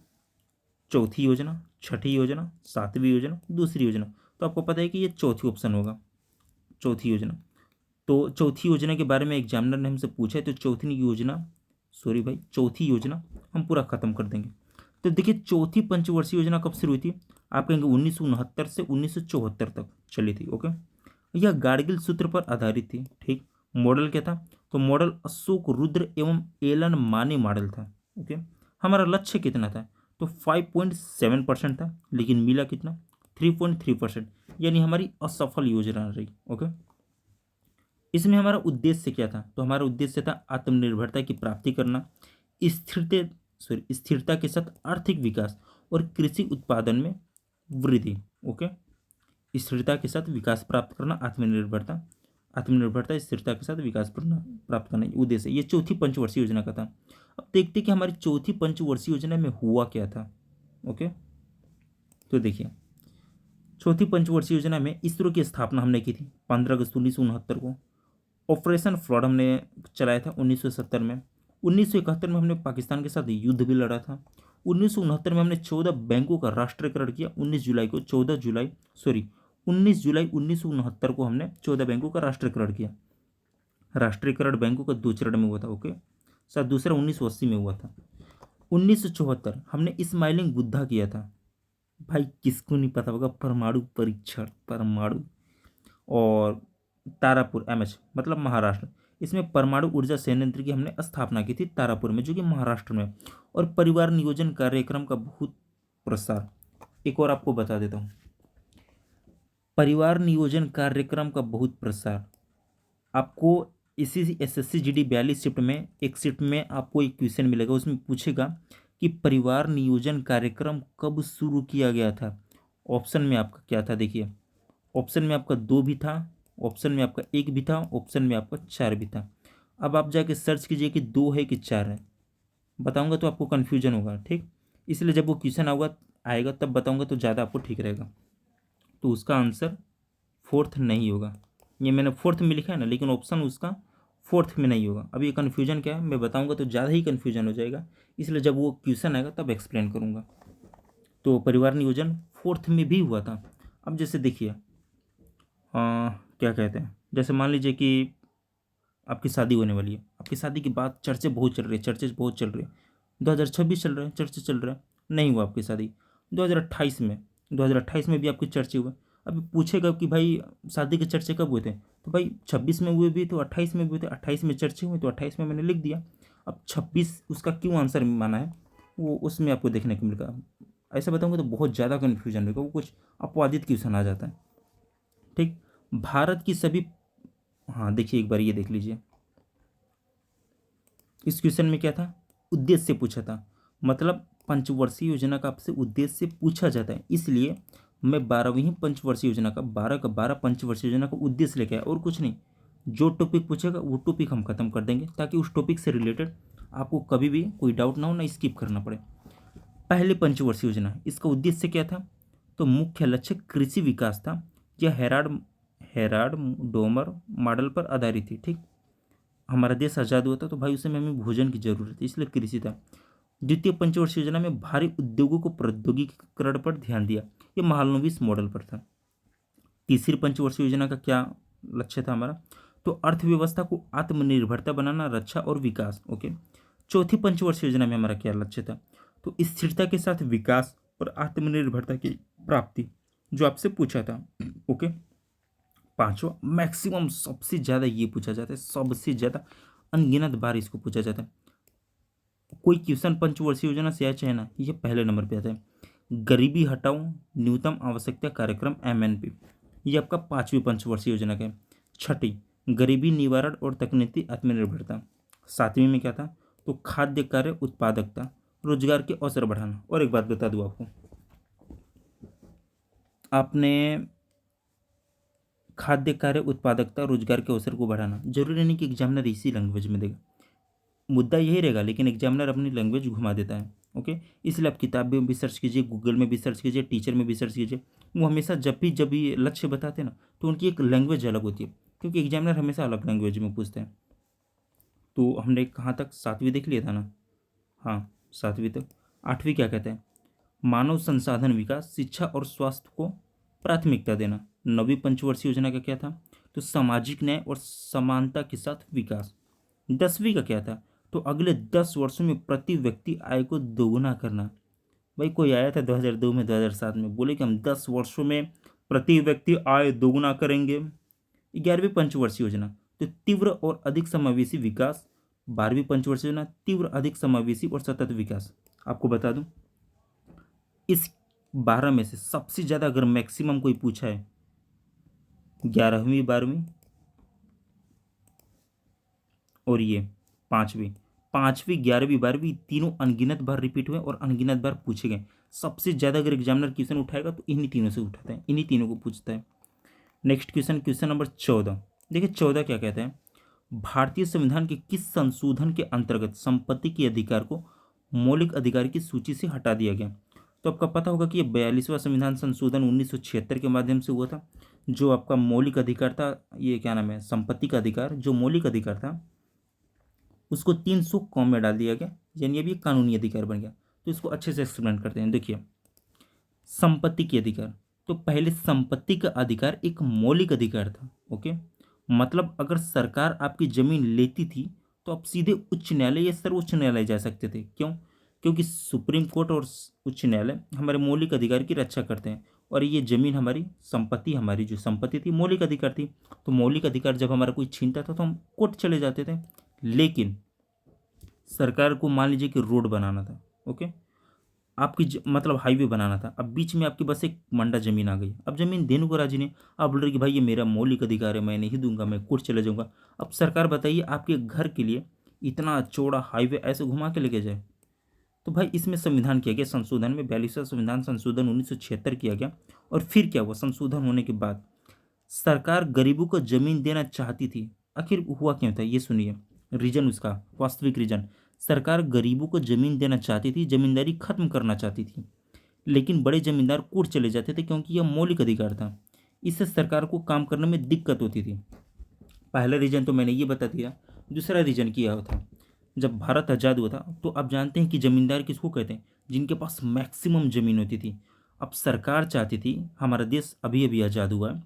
चौथी योजना, छठी योजना, सातवीं योजना, दूसरी योजना। तो आपको पता है कि ये चौथी ऑप्शन होगा, चौथी योजना। तो चौथी योजना के बारे में एग्जामिनर ने हमसे पूछा है, तो चौथी योजना, सॉरी भाई, चौथी योजना हम पूरा खत्म कर देंगे। तो देखिए, चौथी पंचवर्षीय योजना कब शुरू हुई थी, आप कहेंगे 1969 से 1974 तक चली थी। ओके, यह गाडगिल सूत्र पर आधारित थी। ठीक, मॉडल क्या था, तो मॉडल अशोक रुद्र एवं एलन माने मॉडल था। ओके, हमारा लक्ष्य कितना था, तो 5.7% था, लेकिन मिला कितना, 3.3%, यानी हमारी असफल योजना रही। ओके, इसमें हमारा उद्देश्य क्या था, तो हमारा उद्देश्य था आत्मनिर्भरता की प्राप्ति करना, स्थिरता के साथ आर्थिक विकास और कृषि उत्पादन में वृद्धि। ओके, स्थिरता के साथ विकास प्राप्त करना, आत्मनिर्भरता, आत्मनिर्भरता स्थिरता के साथ विकास प्राप्त करना उद्देश्य, ये चौथी पंचवर्षीय योजना का था। अब देखते कि हमारी चौथी पंचवर्षीय योजना में हुआ क्या था। ओके, तो देखिए, चौथी पंचवर्षीय योजना में इसरो की स्थापना हमने की थी 15 अगस्त 1969 को। ऑपरेशन फ्लड हमने चलाया था 1970 में। 1971 में हमने पाकिस्तान के साथ युद्ध भी लड़ा था। 1969 में हमने 14 बैंकों का राष्ट्रीयकरण किया। 19 जुलाई 1969 को हमने 14 बैंकों का राष्ट्रीयकरण किया। राष्ट्रीयकरण बैंकों का 2 चरण में हुआ था। ओके, सर दूसरा 1980 में हुआ था। 1974 हमने स्माइलिंग बुद्धा किया था। भाई किसको नहीं पता होगा, परमाणु परीक्षण, परमाणु। और तारापुर एमएच मतलब महाराष्ट्र, इसमें परमाणु ऊर्जा संयंत्र की हमने स्थापना की थी तारापुर में, जो कि महाराष्ट्र में। और परिवार नियोजन कार्यक्रम का बहुत प्रसार, एक और आपको बता देता हूँ, परिवार नियोजन कार्यक्रम का बहुत प्रसार। आपको इसी एसएससी जीडी 42 शिफ्ट में एक शिफ्ट में आपको एक क्वेश्चन मिलेगा, उसमें पूछेगा कि परिवार नियोजन कार्यक्रम कब शुरू किया गया था। ऑप्शन में आपका क्या था, देखिए, ऑप्शन में आपका 2 भी था, ऑप्शन में आपका 1 भी था, ऑप्शन में आपका 4 भी था। अब आप जाके सर्च कीजिए कि 2 है कि 4 है, बताऊंगा तो आपको कन्फ्यूजन होगा। ठीक, इसलिए जब वो क्वेश्चन आएगा तब बताऊंगा तो ज़्यादा आपको ठीक रहेगा। तो उसका आंसर 4th नहीं होगा। ये मैंने 4th में लिखा है ना, लेकिन ऑप्शन उसका 4th में नहीं होगा। अब ये कन्फ्यूजन क्या है, मैं बताऊंगा तो ज़्यादा ही कन्फ्यूजन हो जाएगा, इसलिए जब वो क्वेश्चन आएगा तब एक्सप्लेन करूँगा। तो परिवार नियोजन 4th में भी हुआ था। अब जैसे देखिए, क्या कहते हैं, जैसे मान लीजिए कि आपकी शादी होने वाली है, आपकी शादी की बात चर्चे बहुत चल रही है, चर्चे बहुत चल रही है, 2026 चल रहा है, चर्चे चल रहा है, नहीं हुआ आपकी शादी। 2028 में भी आपकी चर्चे हुए। अभी पूछेगा कि भाई शादी के चर्चे कब हुए थे, तो भाई 26 में हुए भी तो 28 में भी हुए थे, 28 में चर्चे हुए तो 28 में मैंने लिख दिया। अब 26 उसका क्यों आंसर माना है वो उसमें आपको देखने को मिलेगा। ऐसा बताऊँगा तो बहुत ज़्यादा कन्फ्यूजन होगा, वो कुछ अपवादित क्वेश्चन आ जाता है। ठीक, भारत की सभी, हाँ देखिए एक बार ये देख लीजिए, इस क्वेश्चन में क्या था, उद्देश्य पूछा था, मतलब पंचवर्षीय योजना का आपसे उद्देश्य पूछा जाता है, इसलिए मैं 12वीं पंचवर्षीय योजना का 12 पंचवर्षीय योजना का उद्देश्य लेके आया और कुछ नहीं। जो टॉपिक पूछेगा वो टॉपिक हम खत्म कर देंगे, ताकि उस टॉपिक से रिलेटेड आपको कभी भी कोई डाउट ना हो, ना स्किप करना पड़े। पहले पंचवर्षीय योजना, इसका उद्देश्य क्या था? तो मुख्य लक्ष्य कृषि विकास था। यह हेराड डोमर मॉडल पर आधारित थी। ठीक, हमारा देश आज़ाद हुआ था तो भाई उस समय हमें भोजन की जरूरत थी, इसलिए कृषि था। द्वितीय पंचवर्षीय योजना में भारी उद्योगों को प्रौद्योगिकीकरण पर ध्यान दिया, ये महालनोबिस मॉडल पर था। तीसरी पंचवर्षीय योजना का क्या लक्ष्य था हमारा? तो अर्थव्यवस्था को आत्मनिर्भरता बनाना, रक्षा और विकास। ओके। चौथी पंचवर्षीय योजना में हमारा क्या लक्ष्य था? तो स्थिरता के साथ विकास और आत्मनिर्भरता की प्राप्ति, जो आपसे पूछा था। ओके। पांचवा, मैक्सिमम, सबसे ज़्यादा ये पूछा जाता है, सबसे ज़्यादा अनगिनत बार इसको पूछा जाता है। कोई क्वेश्चन पंचवर्षीय योजना से आया चाहे ना, ये पहले नंबर पे आता है। गरीबी हटाओ न्यूनतम आवश्यकता कार्यक्रम MNP, ये आपका पांचवी पंचवर्षीय योजना का है। छठी, गरीबी निवारण और तकनीकी आत्मनिर्भरता। सातवीं में क्या था? तो खाद्य कार्य उत्पादकता, रोजगार के अवसर बढ़ाना। और एक बात बता दूं आपको, आपने खाद्य कार्य उत्पादकता रोजगार के अवसर को बढ़ाना, जरूरी नहीं कि एग्जामिनर इसी लैंग्वेज में देगा, मुद्दा यही रहेगा, लेकिन एग्जामिनर अपनी लैंग्वेज घुमा देता है। ओके, इसलिए आप किताब में भी सर्च कीजिए, गूगल में भी सर्च कीजिए, टीचर में भी सर्च कीजिए, वो हमेशा जब भी ये लक्ष्य बताते हैं ना, तो उनकी एक लैंग्वेज अलग होती है, क्योंकि एग्जामिनर हमेशा अलग लैंग्वेज में पूछते हैं। तो हमने कहाँ तक, सातवीं देख लिया था ना? हाँ, सातवीं तक। आठवीं क्या कहते हैं? मानव संसाधन विकास, शिक्षा और स्वास्थ्य को प्राथमिकता देना। नवीं पंचवर्षीय योजना का क्या था? तो सामाजिक न्याय और समानता के साथ विकास। 10वीं का क्या था? तो अगले 10 वर्षों में प्रति व्यक्ति आय को दोगुना करना। भाई कोई आया था 2002 में, 2007 में, बोले कि हम 10 वर्षों में प्रति व्यक्ति आय दोगुना करेंगे। 11वीं पंचवर्षीय योजना, तो तीव्र और अधिक समावेशी विकास। 12वीं पंचवर्षीय योजना, तीव्र अधिक समावेशी और सतत विकास। आपको बता दूं, इस 12 में से सबसे ज़्यादा अगर मैक्सिमम कोई पूछा है, 11वीं, 12वीं और ये पाँचवीं। पाँचवीं, 11वीं, 12वीं तीनों अनगिनत बार रिपीट हुए और अनगिनत बार पूछे गए। सबसे ज़्यादा अगर एग्जामिनर क्वेश्चन उठाएगा तो इन्हीं तीनों से उठाता है, इन्हीं तीनों को पूछता है। Next question, question number 14। देखिए 14 क्या कहते हैं? भारतीय संविधान के किस संशोधन के अंतर्गत संपत्ति के अधिकार को मौलिक अधिकार की सूची से हटा दिया गया? तो आपका पता होगा कि ये 42वां संविधान संशोधन 1976 के माध्यम से हुआ था। जो आपका मौलिक अधिकार था, ये क्या नाम है, संपत्ति का अधिकार, जो मौलिक अधिकार था उसको 300 कॉम में डाल दिया गया, यानी अभी एक कानूनी अधिकार बन गया। तो इसको अच्छे से एक्सप्लेन करते हैं। देखिए, संपत्ति के अधिकार, तो पहले संपत्ति का अधिकार एक मौलिक अधिकार था। ओके, मतलब अगर सरकार आपकी जमीन लेती थी तो आप सीधे उच्च न्यायालय या सर्वोच्च न्यायालय जा सकते थे। क्यों? क्योंकि सुप्रीम कोर्ट और उच्च न्यायालय हमारे मौलिक अधिकार की रक्षा करते हैं, और ये जमीन हमारी संपत्ति, हमारी जो संपत्ति थी मौलिक अधिकार थी। तो मौलिक अधिकार जब हमारा कोई छीनता था तो हम कोर्ट चले जाते थे। लेकिन सरकार को मान लीजिए कि रोड बनाना था, ओके, आपकी मतलब हाईवे बनाना था, अब बीच में आपके बस एक मंडा जमीन आ गई, अब जमीन देने को राजी नहीं, आप बोल रहे कि भाई ये मेरा मौलिक अधिकार है, मैं नहीं दूंगा, मैं कोर्ट चले जाऊंगा। अब सरकार बताइए आपके घर के लिए इतना चौड़ा हाईवे ऐसे घुमा के लेके जाए? तो भाई इसमें संविधान किया गया संशोधन में, 42वां संविधान संशोधन 1976 किया गया। और फिर क्या हुआ? संशोधन होने के बाद सरकार गरीबों को जमीन देना चाहती थी। आखिर हुआ क्यों था, ये सुनिए रीजन, उसका वास्तविक रीजन। सरकार गरीबों को जमीन देना चाहती थी, जमींदारी खत्म करना चाहती थी, लेकिन बड़े जमींदार कोर्ट चले जाते थे क्योंकि यह मौलिक अधिकार था। इससे सरकार को काम करने में दिक्कत होती थी। पहला रीजन तो मैंने ये बता दिया। दूसरा रीजन क्या था? जब भारत आज़ाद हुआ था तो आप जानते हैं कि जमींदार किसको कहते हैं? जिनके पास मैक्सिमम ज़मीन होती थी। अब सरकार चाहती थी, हमारा देश अभी अभी आज़ाद हुआ है,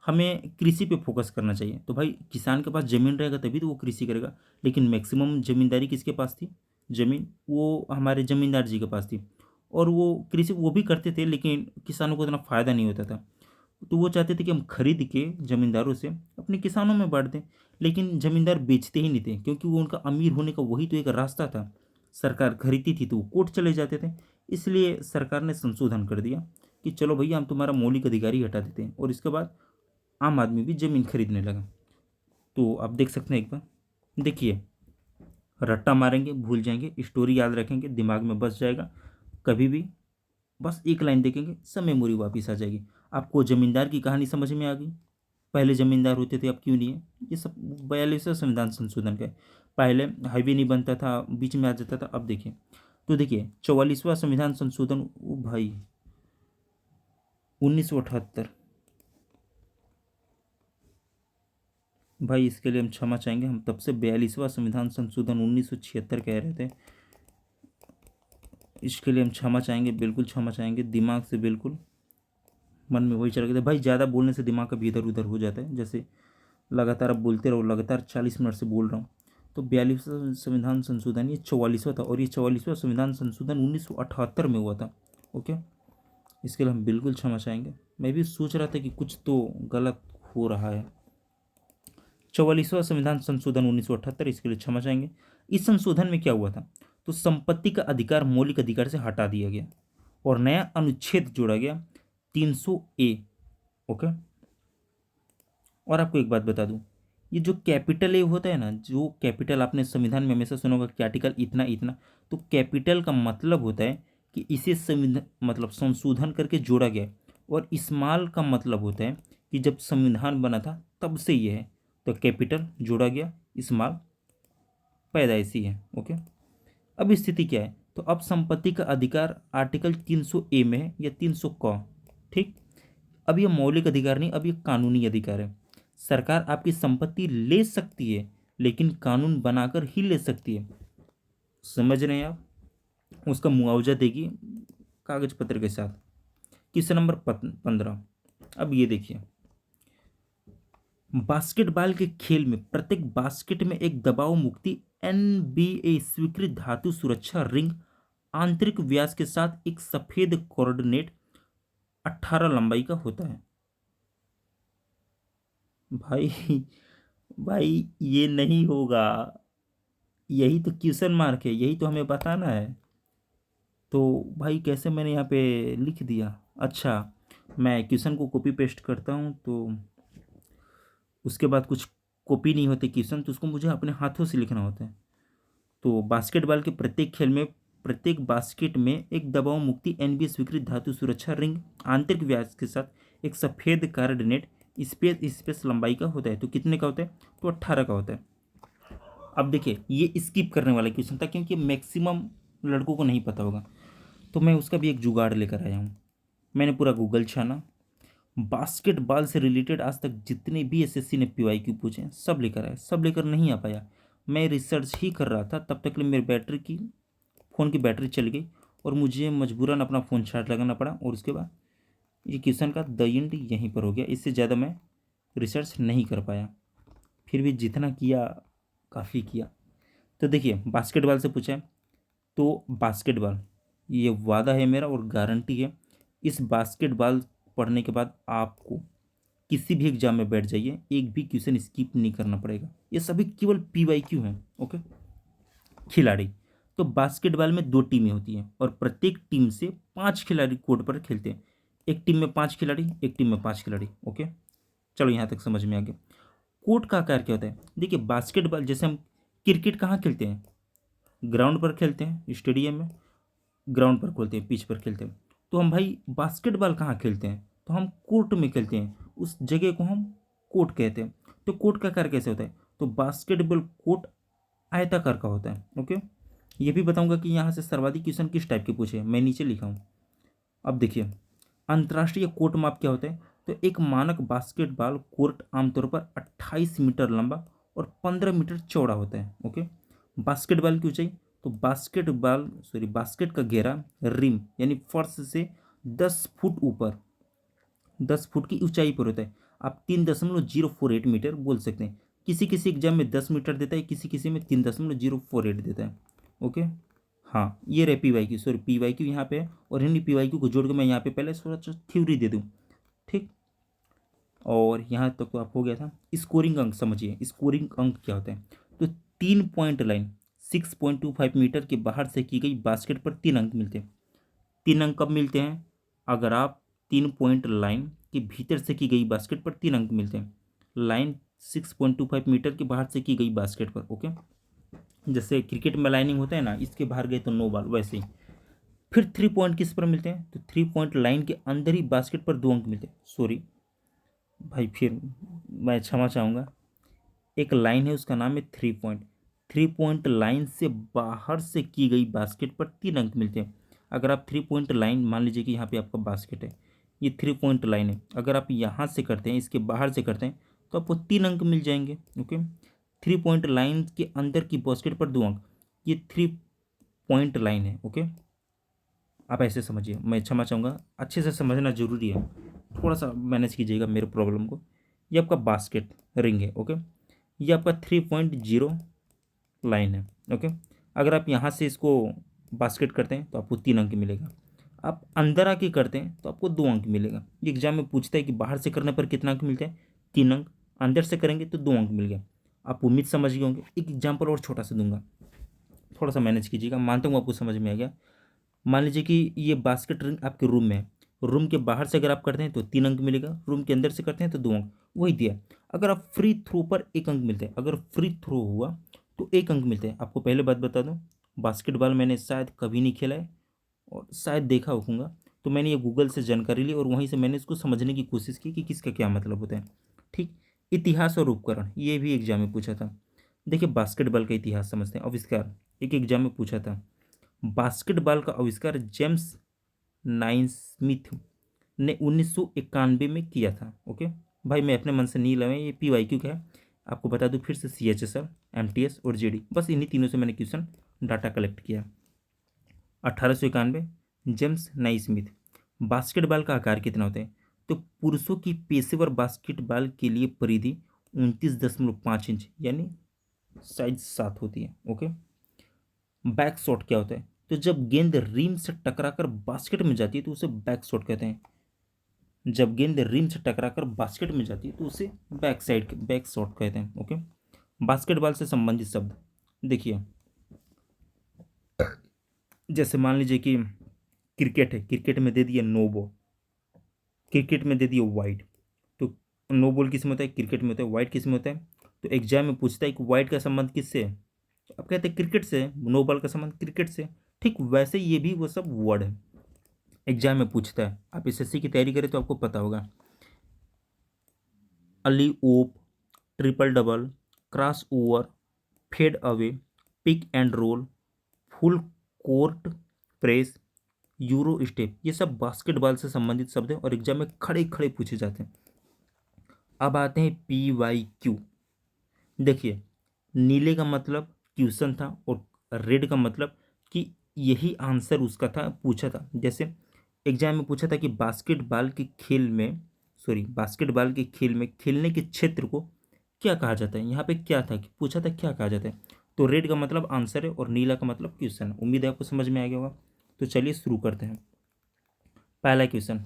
हमें कृषि पे फोकस करना चाहिए, तो भाई किसान के पास ज़मीन रहेगा तभी तो वो कृषि करेगा। लेकिन मैक्सिमम ज़मींदारी किसके पास थी? ज़मीन वो हमारे ज़मींदार जी के पास थी, और वो कृषि वो भी करते थे, लेकिन किसानों को इतना फ़ायदा नहीं होता था। तो वो चाहते थे कि हम खरीद के ज़मींदारों से अपने किसानों में बांट दें, लेकिन ज़मींदार बेचते ही नहीं थे, क्योंकि वो उनका अमीर होने का वही तो एक रास्ता था। सरकार खरीदती थी तो वो कोर्ट चले जाते थे। इसलिए सरकार ने संशोधन कर दिया कि चलो भैया हम तुम्हारा मौलिक अधिकार ही हटा देते हैं, और इसके बाद आम आदमी भी ज़मीन खरीदने लगा। तो आप देख सकते हैं, एक बार देखिए, रट्टा मारेंगे भूल जाएंगे, स्टोरी याद रखेंगे दिमाग में बस जाएगा, कभी भी बस एक लाइन देखेंगे सब मेमोरी वापस आ जाएगी। आपको ज़मींदार की कहानी समझ में आ गई, पहले जमींदार होते थे अब क्यों नहीं है, ये सब 42वां संविधान संशोधन का है। पहले हाईवे नहीं बनता था, बीच में आ जाता था, अब देखिए। तो देखिए 44वां संविधान संशोधन, ओ भाई 1978, भाई इसके लिए हम क्षमा चाहेंगे, हम तब से 42वां संविधान संशोधन 1976 कह रहे थे, इसके लिए हम क्षमा चाहेंगे, बिल्कुल क्षमा चाहेंगे, दिमाग से बिल्कुल मन में वही चल गया था भाई। ज़्यादा बोलने से दिमाग कभी इधर उधर हो जाता है, जैसे लगातार अब बोलते रहो, लगातार 40 मिनट से बोल रहा हूँ। तो 42वां संविधान संशोधन ये 44वां था, और ये 44वां संविधान संशोधन 1978 में हुआ था। ओके, इसके लिए हम बिल्कुल क्षमा चाहेंगे। मैं भी सोच रहा था कि कुछ तो गलत हो रहा है। 44वां संविधान संशोधन 1978, इसके लिए क्षमा चाहेंगे। इस संशोधन में क्या हुआ था, तो संपत्ति का अधिकार मौलिक अधिकार से हटा दिया गया और नया अनुच्छेद जोड़ा गया 300A। ओके, और आपको एक बात बता दूं, ये जो कैपिटल ए होता है ना, जो कैपिटल आपने संविधान में हमेशा सुना होगा कि आर्टिकल इतना इतना, तो कैपिटल का मतलब होता है कि इसे संविधान मतलब संशोधन करके जोड़ा गया, और स्मॉल का मतलब होता है कि जब संविधान बना था तब से ये है, तो कैपिटल जोड़ा गया, स्मॉल पैदाइशी है। ओके, अब स्थिति क्या है, तो अब संपत्ति का अधिकार आर्टिकल 300A में है या 300 क, ठीक। अब ये मौलिक अधिकार नहीं, अब ये कानूनी अधिकार है। सरकार आपकी संपत्ति ले सकती है, लेकिन कानून बनाकर ही ले सकती है, समझ रहे हैं आप। उसका मुआवजा देगी कागज पत्र के साथ। Question number 15। अब ये देखिए, बास्केटबॉल के खेल में प्रत्येक बास्केट में एक दबाव मुक्ति NBA स्वीकृत धातु सुरक्षा रिंग आंतरिक व्यास के साथ एक सफेद कोऑर्डिनेट 18 लंबाई का होता है। भाई भाई ये नहीं होगा, यही तो क्वेश्चन मार्क है, यही तो हमें बताना है। तो भाई कैसे मैंने यहाँ पे लिख दिया, अच्छा मैं क्वेश्चन को कॉपी पेस्ट करता हूँ, तो उसके बाद कुछ कॉपी नहीं होते क्वेश्चन, तो उसको मुझे अपने हाथों से लिखना होता है। तो बास्केटबॉल के प्रत्येक खेल में प्रत्येक बास्केट में एक दबाव मुक्ति NBA स्वीकृत धातु सुरक्षा रिंग आंतरिक व्यास के साथ एक सफ़ेद कोऑर्डिनेट स्पेस लंबाई का होता है। तो कितने का होता है, तो 18 का होता है। अब देखिए ये स्किप करने वाला क्वेश्चन था, क्योंकि मैक्सिमम लड़कों को नहीं पता होगा, तो मैं उसका भी एक जुगाड़ लेकर आया हूँ। मैंने पूरा गूगल छाना, बास्केटबॉल से रिलेटेड आज तक जितने भी SSC ने PYQ पूछे हैं सब लेकर आया, सब लेकर नहीं आ पाया। मैं रिसर्च ही कर रहा था, तब तक के लिए मेरी फ़ोन की बैटरी चली गई और मुझे मजबूरन अपना फ़ोन चार्ज लगाना पड़ा, और उसके बाद ये क्वेश्चन का द एंड यहीं पर हो गया। इससे ज़्यादा मैं रिसर्च नहीं कर पाया, फिर भी जितना किया काफ़ी किया। तो देखिए बास्केटबॉल से पूछा है, तो बास्केटबॉल ये वादा है मेरा और गारंटी है, इस बास्केटबॉल पढ़ने के बाद आपको किसी भी एग्जाम में बैठ जाइए, एक भी क्वेश्चन स्किप नहीं करना पड़ेगा। ये सभी केवल PYQ हैं। ओके, खिलाड़ी, तो बास्केटबॉल में 2 टीमें होती हैं और प्रत्येक टीम से 5 खिलाड़ी कोर्ट पर खेलते हैं। एक टीम में 5 खिलाड़ी, एक टीम में 5 खिलाड़ी। ओके, चलो यहाँ तक समझ में आ गया। कोर्ट का आकार क्या होता है, देखिए बास्केटबॉल जैसे हम क्रिकेट कहाँ खेलते हैं, ग्राउंड पर खेलते हैं, स्टेडियम में ग्राउंड पर खेलते हैं, पिच पर खेलते हैं। तो हम भाई बास्केटबॉल कहाँ खेलते हैं, तो हम कोर्ट में खेलते हैं, उस जगह को हम कोर्ट कहते हैं। तो कोर्ट का आकार कैसे होता है, तो बास्केटबॉल कोर्ट आयताकार का होता है। ओके, ये भी बताऊंगा कि यहाँ से सर्वाधिक क्वेश्चन किस टाइप के पूछे, मैं नीचे लिखा हूँ। अब देखिए अंतर्राष्ट्रीय कोर्ट माप क्या होता है, तो एक मानक बास्केटबॉल कोर्ट आमतौर पर 28 मीटर लंबा और 15 मीटर चौड़ा होता है। ओके, बास्केटबॉल की ऊंचाई, तो बास्केट का घेरा रिम यानी फर्श से 10 फुट ऊपर 10 फुट की ऊंचाई पर होता है। आप 3.048 मीटर बोल सकते हैं। किसी किसी एग्जाम में 10 मीटर देता है, किसी किसी में 3.048 देता है। ओके, हाँ ये रहे PYQ, सॉरी PYQ यहाँ पे है, और इन्हीं PYQ को जोड़ के मैं यहाँ पे पहले थोड़ा सा थ्योरी दे दूँ, ठीक। और यहाँ तक तो आप हो गया था। स्कोरिंग अंक समझिए, स्कोरिंग अंक क्या होता है, तो 3 पॉइंट लाइन 6.25 मीटर के बाहर से की गई बास्केट पर 3 अंक मिलते हैं। 3 अंक कब मिलते हैं, अगर आप 3 पॉइंट लाइन के भीतर से की गई बास्केट पर 3 अंक मिलते हैं। लाइन 6.25 मीटर के बाहर से की गई बास्केट पर। ओके, जैसे क्रिकेट में लाइनिंग होता है ना, इसके बाहर गए तो नो बॉल, वैसे ही। फिर 3 पॉइंट किस पर मिलते हैं, तो 3 पॉइंट लाइन के अंदर ही बास्केट पर 2 अंक मिलते हैं। सॉरी, भाई फिर मैं क्षमा चाहूँगा, एक लाइन है उसका नाम है three point. Three point line से बाहर से की गई बास्केट पर 3 अंक मिलते हैं। अगर आप थ्री पॉइंट लाइन मान लीजिए कि यहाँ पे आपका बास्केट है, ये थ्री पॉइंट लाइन है, अगर आप यहाँ से करते हैं, इसके बाहर से करते हैं, तो आपको 3 अंक मिल जाएंगे। ओके, थ्री पॉइंट लाइन के अंदर की बास्केट पर 2 अंक, ये थ्री पॉइंट लाइन है। ओके, आप ऐसे समझिए, मैं क्षमा चाहूँगा, अच्छे से समझना जरूरी है, थोड़ा सा मैनेज कीजिएगा मेरे प्रॉब्लम को। ये आपका बास्केट रिंग है। ओके, ये आपका 3.0 लाइन है। ओके, अगर आप यहाँ से इसको बास्केट करते हैं तो आपको 3 अंक मिलेगा। आप अंदर आके करते हैं तो आपको 2 अंक मिलेगा। ये एग्जाम में पूछता है कि बाहर से करने पर कितना अंक मिलता है, 3 अंक, अंदर से करेंगे तो 2 अंक मिल गया। आप उम्मीद समझ गए होंगे। एक एग्जाम्पल और छोटा सा दूंगा, थोड़ा सा मैनेज कीजिएगा, मानता हूँ आपको समझ में आ गया। मान लीजिए कि ये बास्केट रिंग आपके रूम में है, रूम के बाहर से अगर आप करते हैं तो 3 अंक मिलेगा, रूम के अंदर से करते हैं तो 2 अंक, वही दिया। अगर आप फ्री थ्रो पर 1 अंक मिलते हैं, अगर फ्री थ्रो हुआ तो 1 अंक मिलते हैं। आपको पहले बात बता दूं, बास्केटबॉल मैंने शायद कभी नहीं खेला है और शायद देखा होगा, तो मैंने ये गूगल से जानकारी ली और वहीं से मैंने इसको समझने की कोशिश की कि किसका क्या मतलब होता है। ठीक, इतिहास और उपकरण, ये भी एग्जाम में पूछा था। देखिए बास्केटबॉल का इतिहास समझते हैं। आविष्कार, एक एग्जाम में पूछा था, बास्केटबॉल का आविष्कार जेम्स नाइस्मिथ ने 1991 में किया था। ओके भाई, मैं अपने मन से नहीं लगाए, ये PYQ का है। आपको बता दूं फिर से, CHSL, MTS और JD, बस इन्हीं तीनों से मैंने क्वेश्चन डाटा कलेक्ट किया। 1891, जेम्स नाइस्मिथ। बास्केटबॉल का आकार कितना होता है, तो पुरुषों की पेशेवर बास्केटबॉल के लिए परिधि 29.5 इंच यानी साइज 7 होती है। ओके, बैक शॉट क्या होता है, तो जब गेंद रिम से टकराकर बास्केट में जाती है तो उसे बैक शॉट कहते हैं। जब गेंद रिम से टकराकर बास्केट में जाती है तो उसे बैक शॉट कहते हैं। ओके, बास्केटबॉल से संबंधित शब्द देखिए, जैसे मान लीजिए कि क्रिकेट है, क्रिकेट में दे दिया नो बॉल, क्रिकेट में दे दिया वाइड, तो नो बॉल किस में होता है, क्रिकेट में होता है, वाइड किस में होता है, तो एग्जाम में पूछता है कि वाइड का संबंध किससे है, तो आप कहते हैं क्रिकेट से है, नो बॉल का संबंध क्रिकेट से। ठीक वैसे ये भी वो सब वर्ड है, एग्जाम में पूछता है। आप SSC की तैयारी करें तो आपको पता होगा, alley oop, triple double, cross over, fade away, pick and roll, full court press, euro step, ये सब बास्केटबॉल से संबंधित शब्द हैं और एग्जाम में खड़े खड़े पूछे जाते हैं। अब आते हैं PYQ। देखिए, नीले का मतलब क्वेश्चन था और रेड का मतलब कि यही आंसर उसका था, पूछा था। जैसे एग्जाम में पूछा था कि बास्केटबॉल के खेल में खेलने के क्षेत्र को क्या कहा जाता है, यहाँ पे क्या था कि पूछा था क्या कहा जाता है, तो रेड का मतलब आंसर है और नीला का मतलब क्वेश्चन है। उम्मीद है आपको समझ में आ गया होगा। तो चलिए शुरू करते हैं। पहला क्वेश्चन,